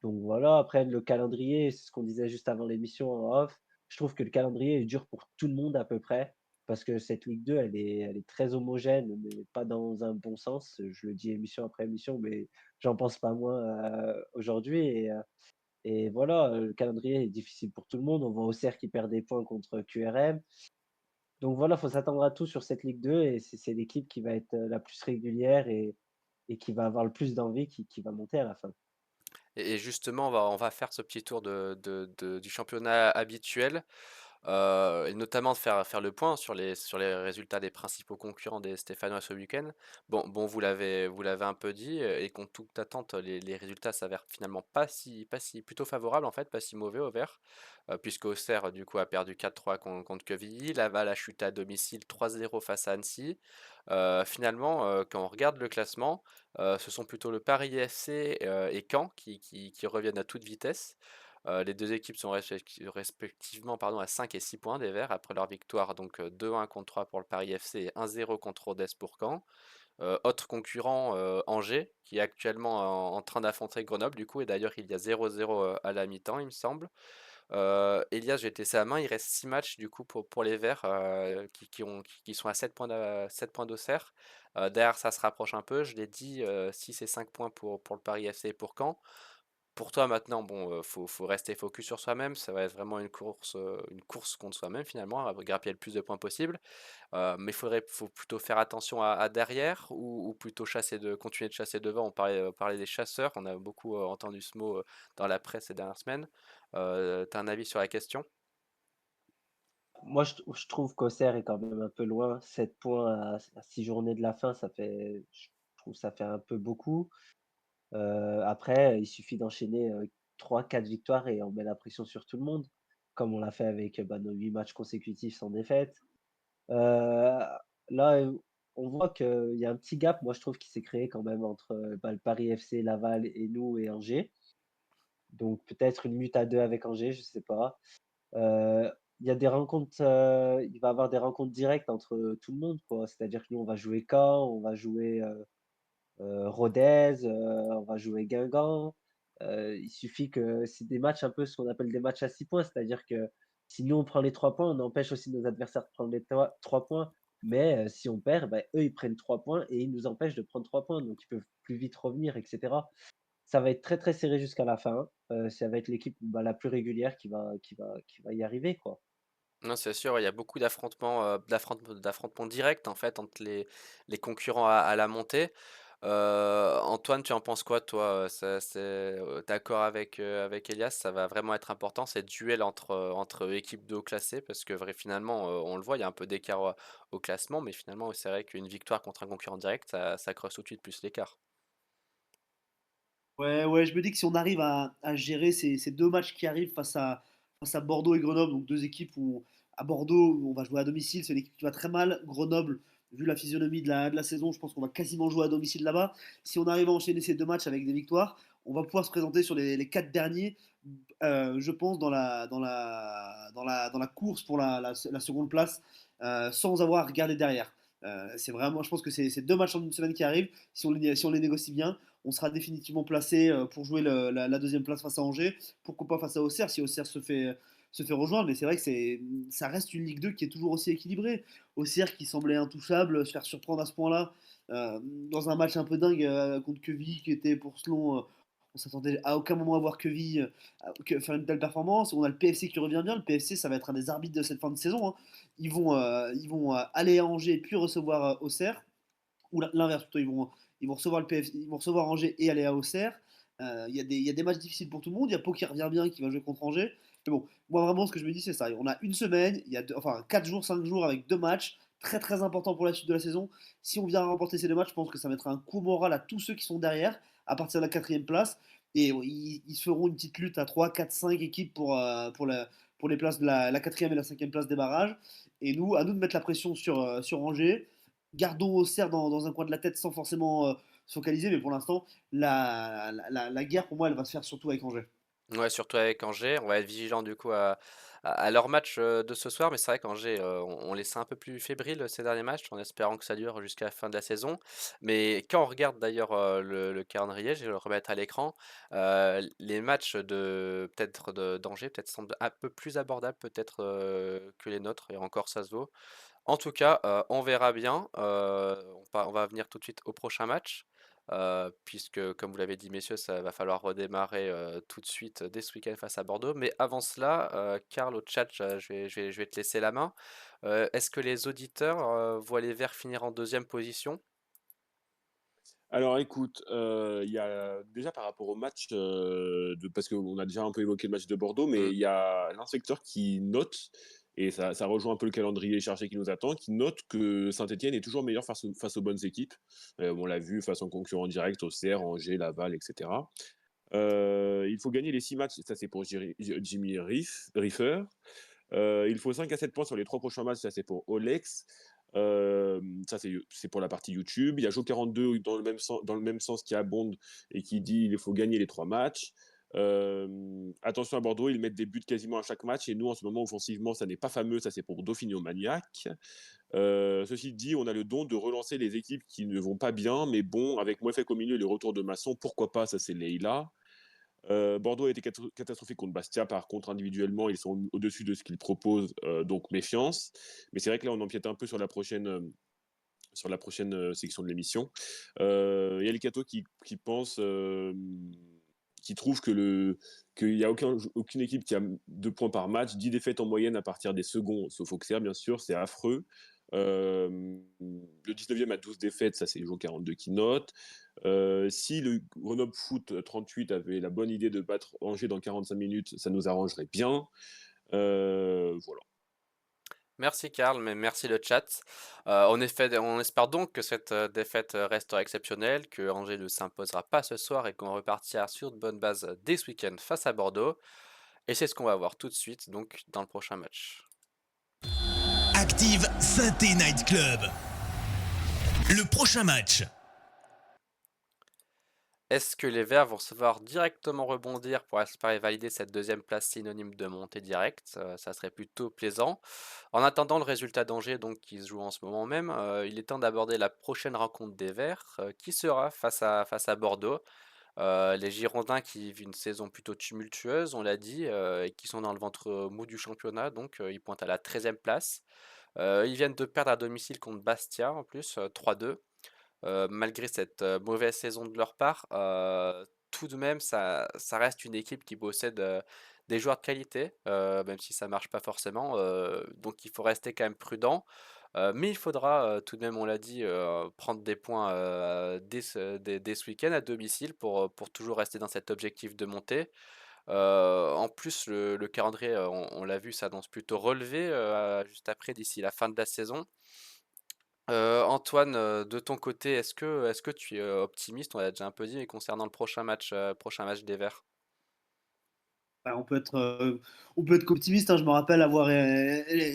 voilà. Après le calendrier, c'est ce qu'on disait juste avant l'émission en off. Je trouve que le calendrier est dur pour tout le monde à peu près, parce que cette Ligue 2, elle est très homogène, mais pas dans un bon sens. Je le dis émission après émission, mais j'en pense pas moins, aujourd'hui et voilà, le calendrier est difficile pour tout le monde. On voit Auxerre qui perd des points contre QRM. Donc voilà, faut s'attendre à tout sur cette Ligue 2 et c'est l'équipe qui va être, la plus régulière et qui va avoir le plus d'envie qui va monter à la fin. Et justement, on va faire ce petit tour du championnat habituel. Et notamment de faire le point sur les résultats des principaux concurrents des Stéphanois ce week-end. Bon, vous l'avez un peu dit, et contre toute attente, les résultats s'avèrent finalement pas si plutôt favorables en fait, pas si mauvais au vert, puisque Auxerre du coup a perdu 4-3 contre Quevilly, Laval a chuté à domicile 3-0 face à Annecy. Finalement, quand on regarde le classement, ce sont plutôt le Paris FC et Caen qui reviennent à toute vitesse. Les deux équipes sont respectivement à 5 et 6 points des Verts après leur victoire, donc 2-1 contre 3 pour le Paris FC et 1-0 contre Rodez pour Caen. Autre concurrent, Angers, qui est actuellement en train d'affronter Grenoble, du coup, et d'ailleurs il y a 0-0 à la mi-temps, il me semble. Elias, j'ai été sa main, il reste 6 matchs du coup pour les Verts qui sont à 7 points d'Auxerre. Derrière, ça se rapproche un peu, je l'ai dit, 6 et 5 points pour le Paris FC et pour Caen. Pour toi maintenant, bon, faut rester focus sur soi-même. Ça va être vraiment une course contre soi-même finalement, à grappiller le plus de points possible. Mais faut plutôt faire attention à derrière ou plutôt continuer de chasser devant. On parlait des chasseurs. On a beaucoup entendu ce mot dans la presse ces dernières semaines. T'as un avis sur la question? Moi, je trouve qu'Auxerre est quand même un peu loin. 7 points à 6 journées de la fin, je trouve que ça fait un peu beaucoup. Après, il suffit d'enchaîner, 3-4 victoires et on met la pression sur tout le monde, comme on l'a fait avec, bah, nos 8 matchs consécutifs sans défaite. Heu, Là, on voit qu'il y a un petit gap, moi je trouve, qui s'est créé quand même entre, bah, le Paris FC, Laval et nous et Angers. Donc peut-être une lutte à 2 avec Angers, je sais pas. Heu, il y a des rencontres, il va y avoir des rencontres directes entre tout le monde, quoi. C'est-à-dire que nous, on va jouer Caen, on va jouer, Rodez, on va jouer Guingamp. Il suffit que c'est des matchs un peu ce qu'on appelle des matchs à 6 points, c'est-à-dire que si nous on prend les 3 points, on empêche aussi nos adversaires de prendre les 3 points. Mais si on perd, bah, eux, ils prennent 3 points et ils nous empêchent de prendre 3 points, donc ils peuvent plus vite revenir, et cetera. Ça va être très, très serré jusqu'à la fin. Ça va être l'équipe, bah, la plus régulière qui va y arriver, quoi. Non, c'est sûr, il y a beaucoup d'affrontements, d'affrontements directs en fait entre les concurrents à la montée. Antoine, tu en penses quoi toi? D'accord avec Elias, ça va vraiment être important ces duels entre équipes de haut classé parce que finalement, on le voit, il y a un peu d'écart au classement, mais finalement, c'est vrai qu'une victoire contre un concurrent direct, ça creuse tout de suite plus l'écart. Ouais, ouais, je me dis que si on arrive à gérer ces 2 matchs qui arrivent face à Bordeaux et Grenoble, donc 2 équipes où à Bordeaux, on va jouer à domicile, c'est une équipe qui va très mal. Grenoble, vu la physionomie de la saison, je pense qu'on va quasiment jouer à domicile là-bas. Si on arrive à enchaîner ces 2 matchs avec des victoires, on va pouvoir se présenter sur les 4 derniers, je pense, dans la course pour la seconde place, sans avoir regardé derrière. C'est vraiment, je pense que c'est 2 matchs en une semaine qui arrivent. Si on les négocie bien, on sera définitivement placé pour jouer la deuxième place face à Angers. Pourquoi pas face à Auxerre si Auxerre se fait rejoindre. Mais c'est vrai que ça reste une Ligue 2 qui est toujours aussi équilibrée. Auxerre qui semblait intouchable, se faire surprendre à ce point-là, dans un match un peu dingue contre Queville qui était pour Selon. On s'attendait à aucun moment à voir Queville faire une telle performance. On a le PFC qui revient bien. Le PFC, ça va être un des arbitres de cette fin de saison, hein. Ils vont aller à Angers puis recevoir Auxerre. Ou l'inverse plutôt, ils vont recevoir le PFC, ils vont recevoir Angers et aller à Auxerre. Il y a des matchs difficiles pour tout le monde. Il y a Pau qui revient bien, qui va jouer contre Angers. Mais bon, moi vraiment, ce que je me dis, c'est ça. On a une semaine, enfin 4 jours, 5 jours avec 2 matchs très très importants pour la suite de la saison. Si on vient remporter ces 2 matchs, je pense que ça mettra un coup moral à tous ceux qui sont derrière, à partir de la quatrième place. Et ils se feront une petite lutte à 3, 4, 5 équipes pour les places de la quatrième et la cinquième place des barrages. Et nous, à nous de mettre la pression sur Angers. Gardons Auxerre dans un coin de la tête sans forcément se focaliser, mais pour l'instant, la guerre, pour moi, elle va se faire surtout avec Angers. Ouais, surtout avec Angers, on va être vigilant du coup à leur match de ce soir, mais c'est vrai qu'Angers, on les sent un peu plus fébriles ces derniers matchs, en espérant que ça dure jusqu'à la fin de la saison. Mais quand on regarde d'ailleurs le calendrier, je vais le remettre à l'écran, les matchs peut-être d'Angers peut-être semblent un peu plus abordables peut-être que les nôtres, et encore ça se vaut. En tout cas, on verra bien. On va venir tout de suite au prochain match, puisque, comme vous l'avez dit, messieurs, ça va falloir redémarrer tout de suite dès ce week-end face à Bordeaux. Mais avant cela, Karl, au chat, je vais te laisser la main. Est-ce que les auditeurs voient les Verts finir en deuxième position? Alors écoute, il y a déjà par rapport au match, parce qu'on a déjà un peu évoqué le match de Bordeaux, mais Mm. il y a l'inspecteur qui note, et ça rejoint un peu le calendrier chargé qui nous attend, qui note que Saint-Étienne est toujours meilleur face aux bonnes équipes. On l'a vu face aux concurrents directs, Auxerre, Angers, Laval, etc. Il faut gagner les 6 matchs, ça c'est pour Jimmy Riffer. Il faut 5 à 7 points sur les 3 prochains matchs, ça c'est pour Olex. Ça c'est pour la partie YouTube. Il y a Jo42 dans le même sens qui abonde et qui dit il faut gagner les 3 matchs. Attention à Bordeaux, ils mettent des buts quasiment à chaque match et nous en ce moment offensivement ça n'est pas fameux, ça c'est pour Dauphinio Maniac. Ceci dit, on a le don de relancer les équipes qui ne vont pas bien, mais bon, avec Mouefek au milieu et le retour de Masson, pourquoi pas, ça c'est Leïla. Bordeaux a été catastrophique contre Bastia, par contre individuellement ils sont au-dessus de ce qu'ils proposent, donc méfiance. Mais c'est vrai que là on empiète un peu sur la prochaine section de l'émission. Il y a les Cato qui pensent, qui trouvent qu'il n'y a aucune équipe qui a 2 points par match, 10 défaites en moyenne à partir des seconds, sauf Auxerre bien sûr, c'est affreux. Le 19e a 12 défaites, ça c'est Jo42 qui note. Si le Grenoble Foot 38 avait la bonne idée de battre Angers dans 45 minutes, ça nous arrangerait bien. Voilà. Merci Karl, mais merci le chat. En effet, on espère donc que cette défaite restera exceptionnelle, que Angers ne s'imposera pas ce soir et qu'on repartira sur de bonnes bases dès ce week-end face à Bordeaux. Et c'est ce qu'on va voir tout de suite donc dans le prochain match. Active Saint-Étienne Night Club. Le prochain match. Est-ce que les Verts vont savoir directement rebondir pour espérer valider cette deuxième place synonyme de montée directe? Ça serait plutôt plaisant. En attendant le résultat d'Angers, donc qui se joue en ce moment même, il est temps d'aborder la prochaine rencontre des Verts, qui sera face à Bordeaux. Les Girondins qui vivent une saison plutôt tumultueuse, on l'a dit, et qui sont dans le ventre mou du championnat, donc ils pointent à la 13e place. Ils viennent de perdre à domicile contre Bastia en plus, 3-2. Malgré cette mauvaise saison de leur part, tout de même, ça reste une équipe qui possède des joueurs de qualité, même si ça marche pas forcément. Donc il faut rester quand même prudent. Mais il faudra tout de même, on l'a dit, prendre des points dès ce week-end à domicile pour toujours rester dans cet objectif de montée. En plus, le calendrier, on l'a vu, s'annonce plutôt relevé juste après, d'ici la fin de la saison. Antoine, de ton côté, est-ce que tu es optimiste? On l'a déjà un peu dit, mais concernant le prochain match des Verts. Bah, on peut être qu'optimiste, hein. Je me rappelle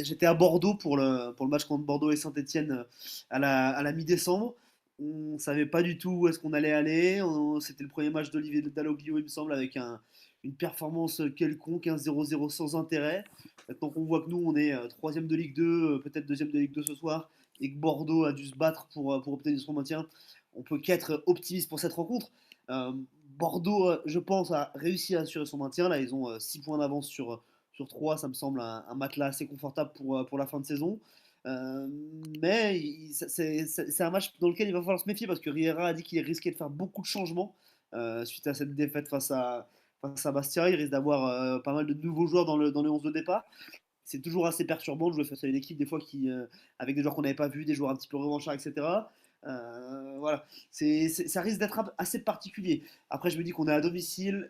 j'étais à Bordeaux pour le match contre Bordeaux et Saint-Etienne à la mi-décembre. On savait pas du tout où est-ce qu'on allait aller. C'était le premier match d'Olivier Dalloglio, il me semble, avec une performance quelconque, un 0-0 sans intérêt. Maintenant qu'on voit que nous, on est troisième de Ligue 2, peut-être deuxième de Ligue 2 ce soir, et que Bordeaux a dû se battre pour obtenir son maintien, on peut qu'être optimiste pour cette rencontre. Euh, Bordeaux, je pense, a réussi à assurer son maintien. Là, ils ont 6 points d'avance sur 3. Ça me semble un matelas assez confortable pour la fin de saison. Euh, mais c'est un match dans lequel il va falloir se méfier parce que Riera a dit qu'il risquait de faire beaucoup de changements suite à cette défaite face à Bastia. Il risque d'avoir pas mal de nouveaux joueurs dans le 11 de départ. C'est toujours assez perturbant de jouer face à une équipe des fois avec des joueurs qu'on n'avait pas vus, des joueurs un petit peu revanchards, etc. Voilà, ça risque d'être assez particulier. Après, je me dis qu'on est à domicile,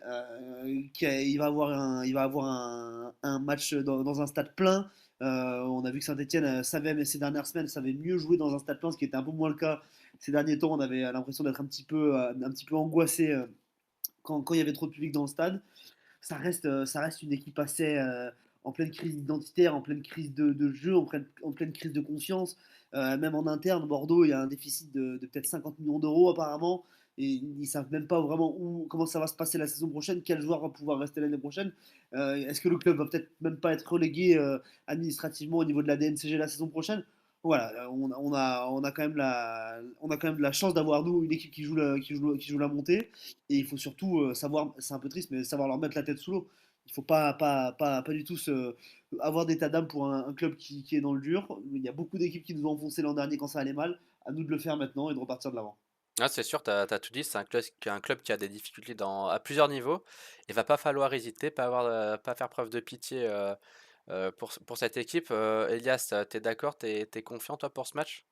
il va avoir un match dans un stade plein. On a vu que Saint-Etienne savait, mais ces dernières semaines, savait mieux jouer dans un stade plein, ce qui était un peu moins le cas ces derniers temps. On avait l'impression d'être un petit peu angoissé quand il y avait trop de public dans le stade. Ça reste une équipe assez en pleine crise identitaire, en pleine crise de jeu, en pleine crise de confiance. Même en interne, Bordeaux, il y a un déficit de peut-être 50 millions d'euros apparemment. Et ils ne savent même pas vraiment comment ça va se passer la saison prochaine, quel joueur va pouvoir rester l'année prochaine. Est-ce que le club va peut-être même pas être relégué administrativement au niveau de la DNCG la saison prochaine? Voilà, on a quand même on a quand même de la chance d'avoir nous une équipe qui joue la montée. Et il faut surtout savoir, c'est un peu triste, mais savoir leur mettre la tête sous l'eau. Il ne faut pas du tout avoir d'état d'âme pour un club qui est dans le dur. Il y a beaucoup d'équipes qui nous ont enfoncé l'an dernier quand ça allait mal. À nous de le faire maintenant et de repartir de l'avant. Ah, c'est sûr, t'as tout dit, c'est un club qui a des difficultés à plusieurs niveaux. Il va pas falloir hésiter, pas faire preuve de pitié pour cette équipe. Elias, t'es d'accord, t'es confiant toi pour ce match?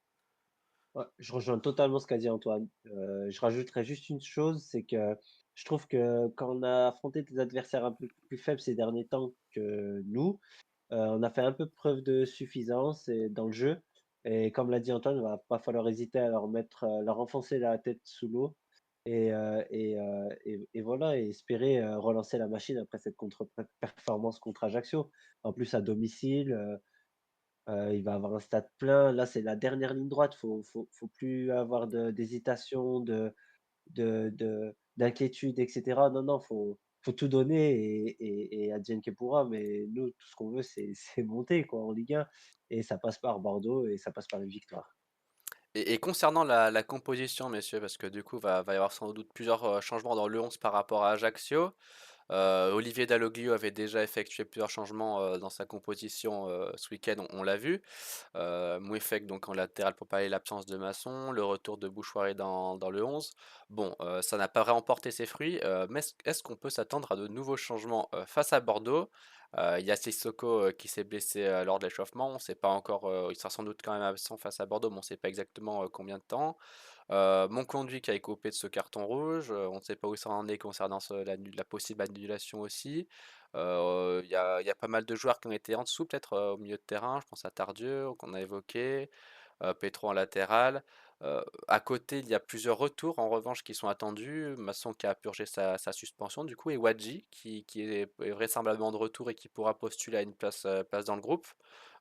Ouais, je rejoins totalement ce qu'a dit Antoine. Je rajouterais juste une chose, c'est que je trouve que quand on a affronté des adversaires un peu plus faibles ces derniers temps que nous, on a fait un peu preuve de suffisance dans le jeu et comme l'a dit Antoine, il va pas falloir hésiter à leur enfoncer la tête sous l'eau et voilà et espérer, relancer la machine après cette contre-performance contre Ajaccio. En plus à domicile, il va avoir un stade plein. Là, c'est la dernière ligne droite. Faut plus avoir d'hésitation, d'inquiétude et cetera. Non, non, faut tout donner et advienne que pourra. Mais nous, tout ce qu'on veut, c'est monter quoi en Ligue 1 et ça passe par Bordeaux et ça passe par une victoire. Et concernant la composition, messieurs, parce que du coup, va y avoir sans doute plusieurs changements dans le 11 par rapport à Ajaccio. Olivier Dalloglio avait déjà effectué plusieurs changements dans sa composition ce week-end, on l'a vu. Mouefek donc en latéral pour pallier l'absence de Masson, le retour de Bouchoirie dans le 11. Bon, ça n'a pas vraiment porté ses fruits, mais est-ce qu'on peut s'attendre à de nouveaux changements face à Bordeaux? Il y a Sissoko qui s'est blessé lors de l'échauffement, on ne sait pas encore, il sera sans doute quand même absent face à Bordeaux, mais on ne sait pas exactement combien de temps. Monconduit qui a écopé de ce carton rouge, on ne sait pas où ça en est concernant la possible annulation aussi. Il y a pas mal de joueurs qui ont été en dessous, peut-être au milieu de terrain. Je pense à Tardieu, qu'on a évoqué, Petro en latéral. À côté, il y a plusieurs retours en revanche qui sont attendus. Masson qui a purgé sa suspension, du coup, et Wadji qui est vraisemblablement de retour et qui pourra postuler à une place dans le groupe.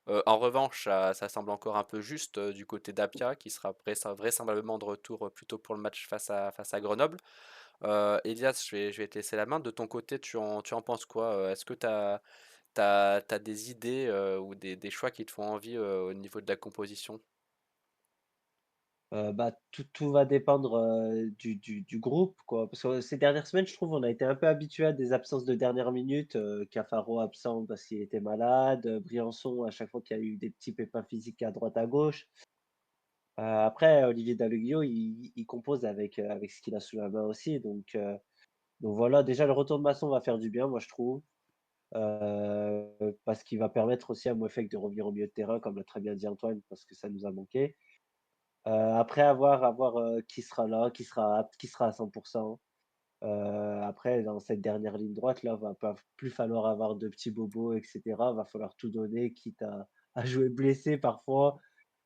En revanche, ça semble encore un peu juste du côté d'Apia, qui sera vraisemblablement de retour plutôt pour le match face à Grenoble. Elias, je vais te laisser la main. De ton côté, tu en penses quoi? Est-ce que tu as des idées ou des choix qui te font envie au niveau de la composition? Bah, tout va dépendre, du groupe, quoi. Parce que ces dernières semaines, je trouve, on a été un peu habitué à des absences de dernière minute, Cafaro absent parce qu'il était malade, Briançon à chaque fois qu'il y a eu des petits pépins physiques à droite à gauche. Après Olivier Dalloglio, il compose avec ce qu'il a sous la main aussi, donc voilà, déjà le retour de Masson va faire du bien, moi je trouve, parce qu'il va permettre aussi à Mouefek de revenir au milieu de terrain, comme l'a très bien dit Antoine, parce que ça nous a manqué. Après à voir, qui sera là, qui sera apte, qui sera à 100. Après dans cette dernière ligne droite là, va pas plus falloir avoir de petits bobos et cetera. Va falloir tout donner, quitte à jouer blessé parfois,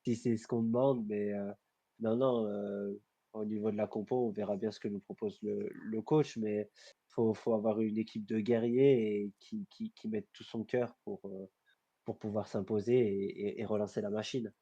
si c'est ce qu'on demande. Mais, non, non, au niveau de la compo, on verra bien ce que nous propose le coach, mais faut avoir une équipe de guerriers et qui mette tout son cœur pour pouvoir s'imposer et relancer la machine.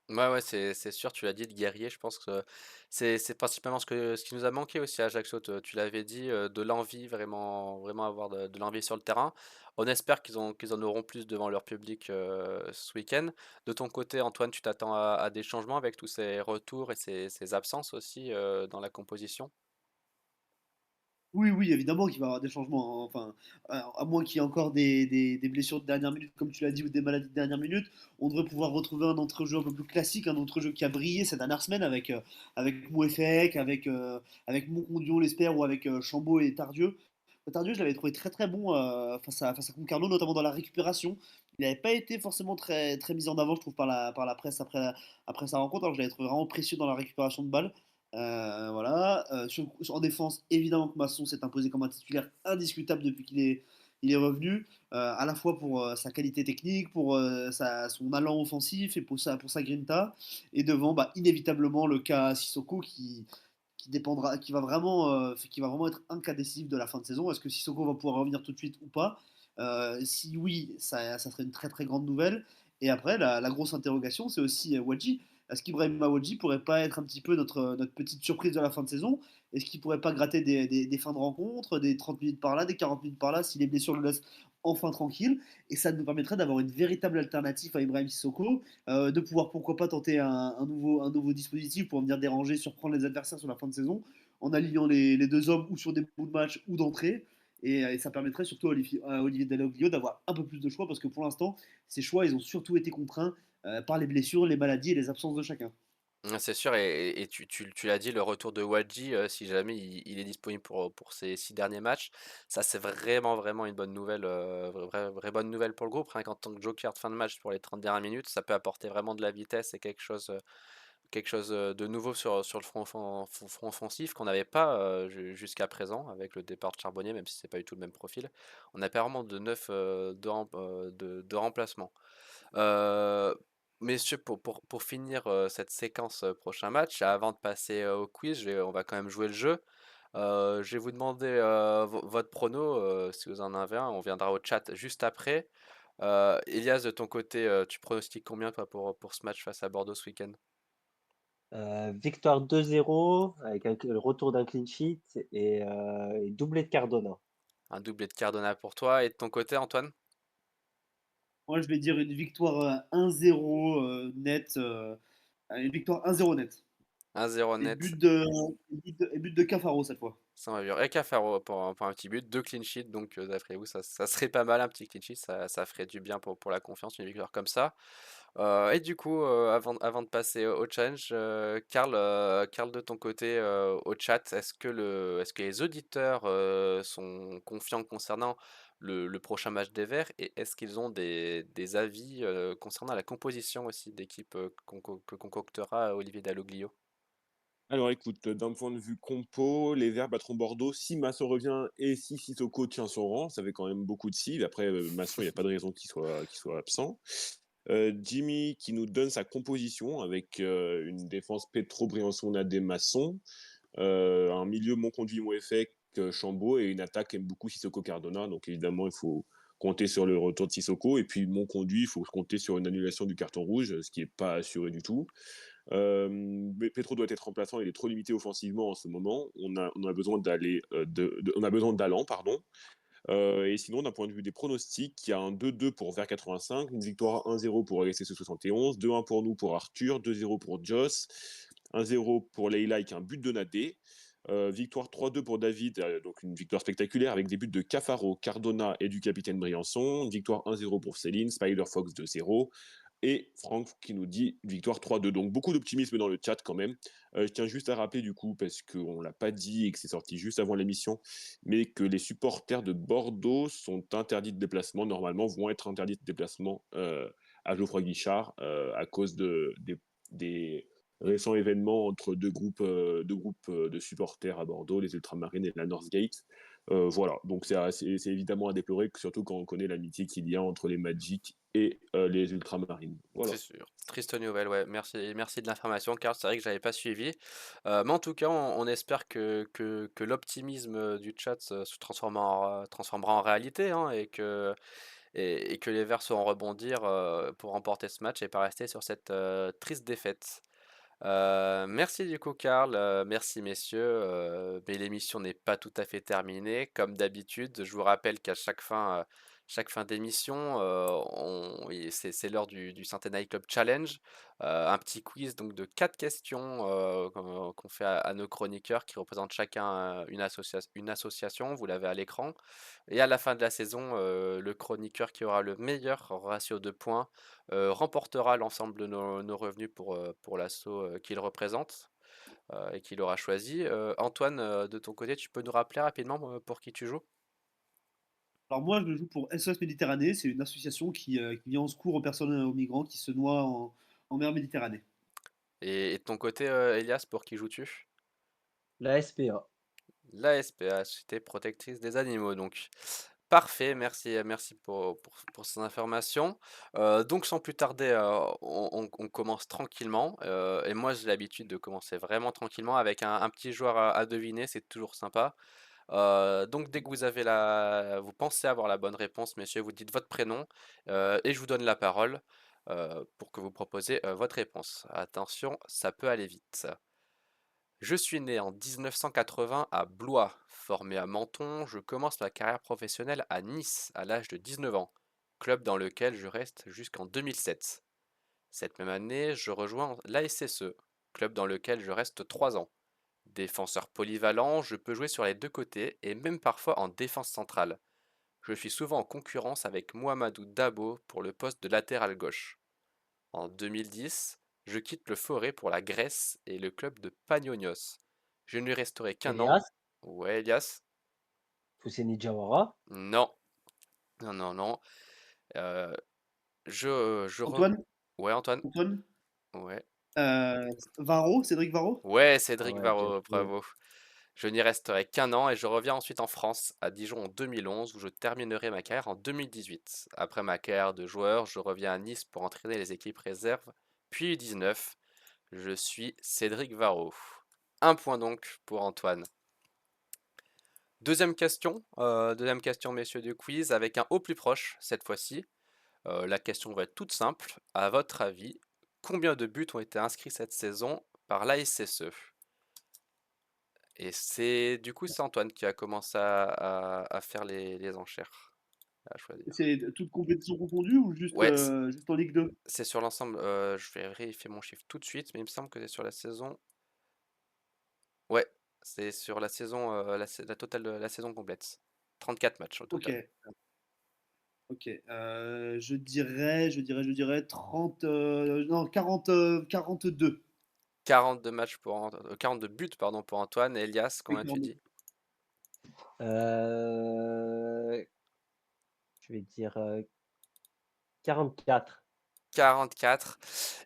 Ouais, ouais, c'est sûr, tu l'as dit, le guerrier, je pense que c'est principalement ce qui nous a manqué aussi à Ajaccio. Tu l'avais dit, de l'envie, vraiment, vraiment avoir de l'envie sur le terrain. On espère qu'ils en auront plus devant leur public ce week-end. De ton côté, Antoine, tu t'attends à des changements avec tous ces retours et ces absences aussi dans la composition? Oui, oui, évidemment qu'il va y avoir des changements, hein. Enfin, à moins qu'il y ait encore des blessures de dernière minute, comme tu l'as dit, ou des maladies de dernière minute, on devrait pouvoir retrouver un entrejeu un peu plus classique, un entrejeu qui a brillé ces dernières semaines avec Mouefek, avec Moncondion, l'espère, ou avec Chambaud et Tardieu. Tardieu, je l'avais trouvé très très bon face à Concarneau, notamment dans la récupération. Il n'avait pas été forcément très, très mis en avant, je trouve, par la presse après sa rencontre, alors que je l'avais trouvé vraiment précieux dans la récupération de balles. Voilà. En défense, évidemment que Masson s'est imposé comme un titulaire indiscutable depuis qu'il est revenu, à la fois pour sa qualité technique, pour son allant offensif et pour sa grinta. Et devant, bah, inévitablement, le cas Sissoko qui va vraiment être un cas décisif de la fin de saison. Est-ce que Sissoko va pouvoir revenir tout de suite ou pas? Si oui, ça serait une très très grande nouvelle. Et après, la grosse interrogation, c'est aussi Wadji. Est-ce qu'Ibrahima Wadji pourrait pas être un petit peu notre petite surprise de la fin de saison? Est-ce qu'il pourrait pas gratter des fins de rencontre, des 30 minutes par là, des 40 minutes par là, si les blessures le laissent enfin tranquille? Et ça nous permettrait d'avoir une véritable alternative à Ibrahim Sissoko, de pouvoir pourquoi pas tenter un nouveau dispositif pour venir déranger, surprendre les adversaires sur la fin de saison, en alignant les deux hommes ou sur des bouts de match ou d'entrée. Et ça permettrait surtout à Olivier Dalloglio d'avoir un peu plus de choix, parce que pour l'instant, ces choix, ils ont surtout été contraints par les blessures, les maladies et les absences de chacun. C'est sûr, et tu l'as dit, le retour de Wadji, si jamais il est disponible pour ces 6 derniers matchs, ça c'est vraiment, vraiment une bonne nouvelle, vraie bonne nouvelle pour le groupe. Rien qu'en tant que joker de fin de match pour les 30 dernières minutes, ça peut apporter vraiment de la vitesse et quelque chose de nouveau sur le front offensif qu'on n'avait pas jusqu'à présent avec le départ de Charbonnier, même si c'est pas du tout le même profil. On n'a pas vraiment de neuf de remplacement. Euh, Messieurs, pour finir cette séquence prochain match, avant de passer au quiz, on va quand même jouer le jeu. Je vais vous demander votre prono, si vous en avez un. On viendra au chat juste après. Elias, de ton côté, tu pronostiques combien toi pour ce match face à Bordeaux ce week-end? Victoire 2-0 avec le retour d'un clean sheet et doublé de Cardona. Un doublé de Cardona pour toi. Et de ton côté, Antoine? Moi, je vais dire une victoire 1-0 net. Une victoire 1-0 net. 1-0 Et net. but de Cafaro cette fois. Ça va durer. Et Cafaro pour un petit but, deux clean sheets, donc d'après vous, ça serait pas mal un petit clean sheet, ça ferait du bien pour la confiance, une victoire comme ça. Et du coup, avant de passer au challenge, Karl, de ton côté, au chat, est-ce que les auditeurs sont confiants concernant le prochain match des Verts et est-ce qu'ils ont des avis concernant la composition aussi d'équipe que concoctera Olivier Dalloglio? Alors écoute, d'un point de vue compo, les Verts battront Bordeaux si Masson revient et si Sissoko tient son rang. Ça fait quand même beaucoup de si. Après, Masson, il n'y a pas de raison qu'il soit absent. Jimmy qui nous donne sa composition avec une défense Petro, Briançon, Nadé, Masson, un milieu Monconduit, Moefek, Chambaud et une attaque aime beaucoup Sissoko Cardona. Donc évidemment, il faut compter sur le retour de Sissoko. Et puis, mon conduit, il faut compter sur une annulation du carton rouge, ce qui n'est pas assuré du tout. Mais Pedro doit être remplaçant, il est trop limité offensivement en ce moment. On a besoin on a besoin d'Allan, pardon. Et sinon, d'un point de vue des pronostics, il y a un 2-2 pour vers 85, une victoire 1-0 pour LSC 71, 2-1 pour nous pour Arthur, 2-0 pour Joss, 1-0 pour Leila avec un but de Nadé. Victoire 3-2 pour David, donc une victoire spectaculaire avec des buts de Cafaro, Cardona et du capitaine Briançon. Victoire 1-0 pour Céline, Spider Fox 2-0. Et Franck qui nous dit victoire 3-2. Donc beaucoup d'optimisme dans le chat quand même. Je tiens juste à rappeler du coup, parce qu'on ne l'a pas dit et que c'est sorti juste avant l'émission, mais que les supporters de Bordeaux sont interdits de déplacement, normalement vont être interdits de déplacement à Geoffroy Guichard à cause des récents événements entre deux groupes de supporters à Bordeaux, les Ultramarines et la Northgate. Voilà, donc c'est évidemment à déplorer, surtout quand on connaît l'amitié qu'il y a entre les Magic et les Ultramarines. Voilà. C'est sûr. Triste nouvelle, ouais. Merci de l'information, car c'est vrai que j'avais pas suivi. Mais en tout cas, on espère que l'optimisme du chat se transformera en réalité, hein, et que les Verts sauront rebondir pour remporter ce match et pas rester sur cette triste défaite. Merci du coup, Karl. Merci, messieurs. Mais l'émission n'est pas tout à fait terminée. Comme d'habitude, je vous rappelle qu'à chaque fin d'émission, c'est l'heure du Centennial Club Challenge. Un petit quiz donc de 4 questions qu'on fait à nos chroniqueurs qui représentent chacun une association. Vous l'avez à l'écran. Et à la fin de la saison, le chroniqueur qui aura le meilleur ratio de points remportera l'ensemble de nos revenus pour l'asso qu'il représente et qu'il aura choisi. Antoine, de ton côté, tu peux nous rappeler rapidement pour qui tu joues? Alors moi, je joue pour SOS Méditerranée, c'est une association qui vient en secours aux personnes aux migrants qui se noient en mer Méditerranée. Et de ton côté, Elias, pour qui joues-tu? La SPA. La SPA, Société Protectrice des Animaux, donc. Parfait, merci pour ces informations. Donc sans plus tarder, on commence tranquillement. Et moi j'ai l'habitude de commencer vraiment tranquillement avec un petit joueur à deviner, c'est toujours sympa. Donc dès que vous pensez avoir la bonne réponse, messieurs, vous dites votre prénom et je vous donne la parole pour que vous proposiez votre réponse. Attention, ça peut aller vite. Je suis né en 1980 à Blois. Formé à Menton, je commence ma carrière professionnelle à Nice à l'âge de 19 ans, club dans lequel je reste jusqu'en 2007. Cette même année, je rejoins l'ASSE, club dans lequel je reste 3 ans. Défenseur polyvalent, je peux jouer sur les deux côtés et même parfois en défense centrale. Je suis souvent en concurrence avec Mohamedou Dabo pour le poste de latéral gauche. En 2010, je quitte le Forêt pour la Grèce et le club de Panionios. Je ne lui resterai qu'un an. Elias, Ouais, Elias? Fousseni Diawara, Non, non, non, non. Euh, je re... Antoine, Ouais, Antoine? Antoine, Ouais. Varro, Cédric Varro. Ouais, ah Cédric ouais, bien Varro, joué. bravo. Je n'y resterai qu'un an et je reviens ensuite en France, à Dijon en 2011, où je terminerai ma carrière en 2018. Après ma carrière de joueur, je reviens à Nice pour entraîner les équipes réserves, puis U19. Je suis Cédric Varro. Un point donc pour Antoine. Deuxième question, messieurs du quiz, avec un au plus proche cette fois-ci. La question va être toute simple. À votre avis, combien de buts ont été inscrits cette saison par l'ASSE? Et c'est Antoine qui a commencé à faire les enchères, à choisir. C'est toute compétition confondue ou juste, Ouais, juste en Ligue 2? c'est sur l'ensemble. Je vais vérifier mon chiffre tout de suite, mais il me semble que c'est sur la saison. Ouais, c'est sur la saison, la totale, la saison complète. 34 matchs au Ok, total. ok. Je dirais 30, non, 40, 42. 42 buts pardon, pour Antoine. Et Elias, Oui, combien tu 42. dis? Euh, je vais dire 44. 44.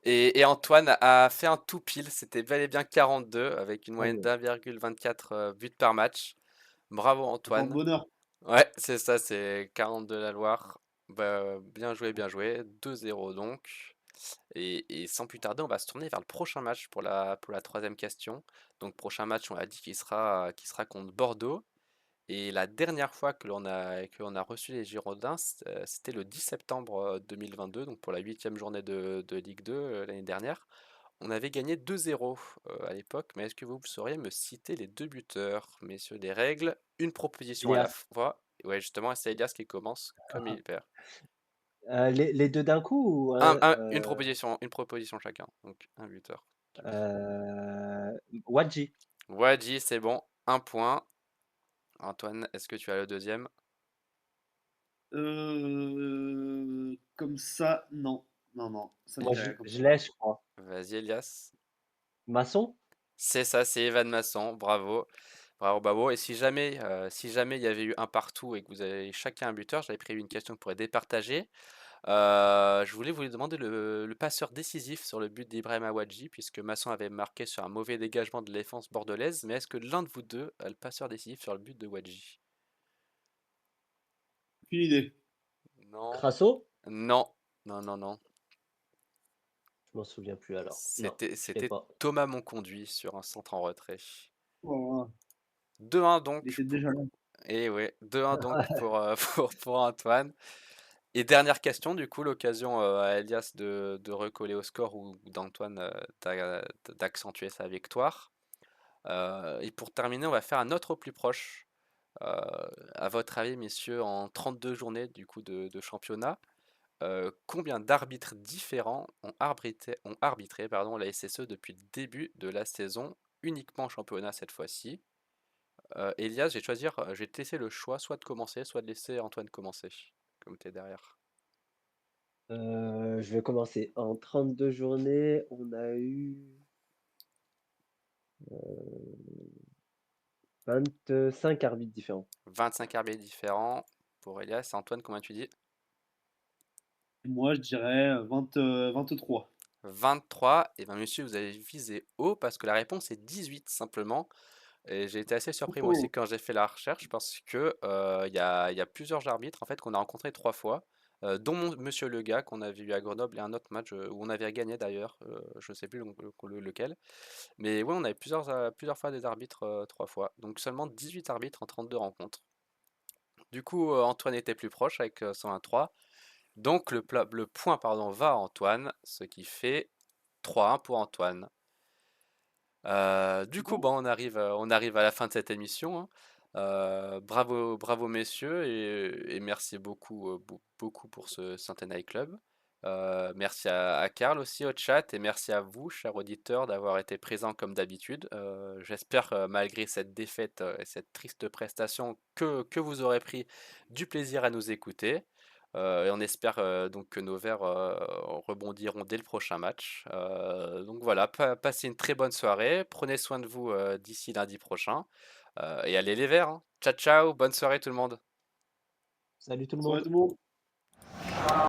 Et Antoine a fait un tout pile. C'était bel et bien 42 avec une Ah moyenne ouais, d'1,24 buts par match. Bravo Un Antoine. porte-bonheur. Ouais, c'est ça, c'est 42 la Loire. Bah, bien joué, bien joué. 2-0 donc. Et sans plus tarder, on va se tourner vers le prochain match pour la troisième question. Donc prochain match, on a dit qu'il sera contre Bordeaux. Et la dernière fois que l'on a reçu les Girondins, c'était le 10 septembre 2022, donc pour la 8e journée de Ligue 2 l'année dernière. On avait gagné 2-0 à l'époque, mais est-ce que vous sauriez me citer les deux buteurs? Messieurs, des règles, une proposition à la Elias. fois. Ouais, justement, c'est Elias qui commence comme il perd. Les 2 d'un coup ou Une proposition chacun, donc un buteur. Wadji. Wadji, c'est bon, un point. Antoine, est-ce que tu as le deuxième? Comme ça, non. Non, non, ça me Moi, dit rien comme je ça. l'ai, je crois. Vas-y, Elias. Masson? C'est ça, c'est Evan Masson, bravo. Bravo, bravo. Et si jamais il y avait eu un partout et que vous avez chacun un buteur, j'avais prévu une question pour départager. Je voulais vous demander le passeur décisif sur le but d'Ibrahim Awadji, puisque Masson avait marqué sur un mauvais dégagement de la défense bordelaise. Mais est-ce que l'un de vous deux a le passeur décisif sur le but de Wadji? Aucune idée. Non, Crasso? non, non, non, non. Je m'en souviens plus alors. Non, je l'ai C'était pas. Thomas Monconduit sur un centre en retrait. Oh, 2-1 il donc. était déjà là. Et ouais, 2-1 donc pour Antoine. Et dernière question, du coup, l'occasion à Elias de recoller au score ou d'Antoine d'accentuer sa victoire. Et pour terminer, on va faire un autre au plus proche. Euh, à votre avis, messieurs, en 32 journées du coup de championnat, combien d'arbitres différents ont arbitré pardon, la SSE depuis le début de la saison, uniquement en championnat cette fois-ci? Elias, je vais te laisser le choix, soit de commencer, soit de laisser Antoine commencer, comme tu es derrière. Je vais commencer. En 32 journées, on a eu 25 arbitres différents. 25 arbitres différents pour Elias. Antoine, combien tu dis? Moi, je dirais 23. 23. Et bien, monsieur, vous avez visé haut parce que la réponse est 18 simplement. Et j'ai été assez surpris moi aussi Oh, quand j'ai fait la recherche parce que il y a plusieurs arbitres en fait qu'on a rencontrés trois fois, dont Monsieur Lega qu'on avait vu à Grenoble et un autre match où on avait gagné d'ailleurs, je ne sais plus lequel. Mais ouais, on avait plusieurs fois des arbitres trois fois. Donc seulement 18 arbitres en 32 rencontres. Du coup, Antoine était plus proche avec 123. Donc le point pardon, va à Antoine, ce qui fait 3-1 pour Antoine. Du coup, bon. bon, on arrive à la fin de cette émission, hein. Bravo, bravo messieurs et merci beaucoup, beaucoup pour ce Centennial Club. Merci à Karl aussi au chat et merci à vous, chers auditeurs, d'avoir été présents comme d'habitude. J'espère, malgré cette défaite et cette triste prestation, que vous aurez pris du plaisir à nous écouter. Et on espère donc que nos Verts rebondiront dès le prochain match. Donc voilà, passez une très bonne soirée. Prenez soin de vous d'ici lundi prochain. Et allez les Verts, hein. Ciao ciao, bonne soirée tout le monde. Salut tout le Bonsoir monde. tout le monde.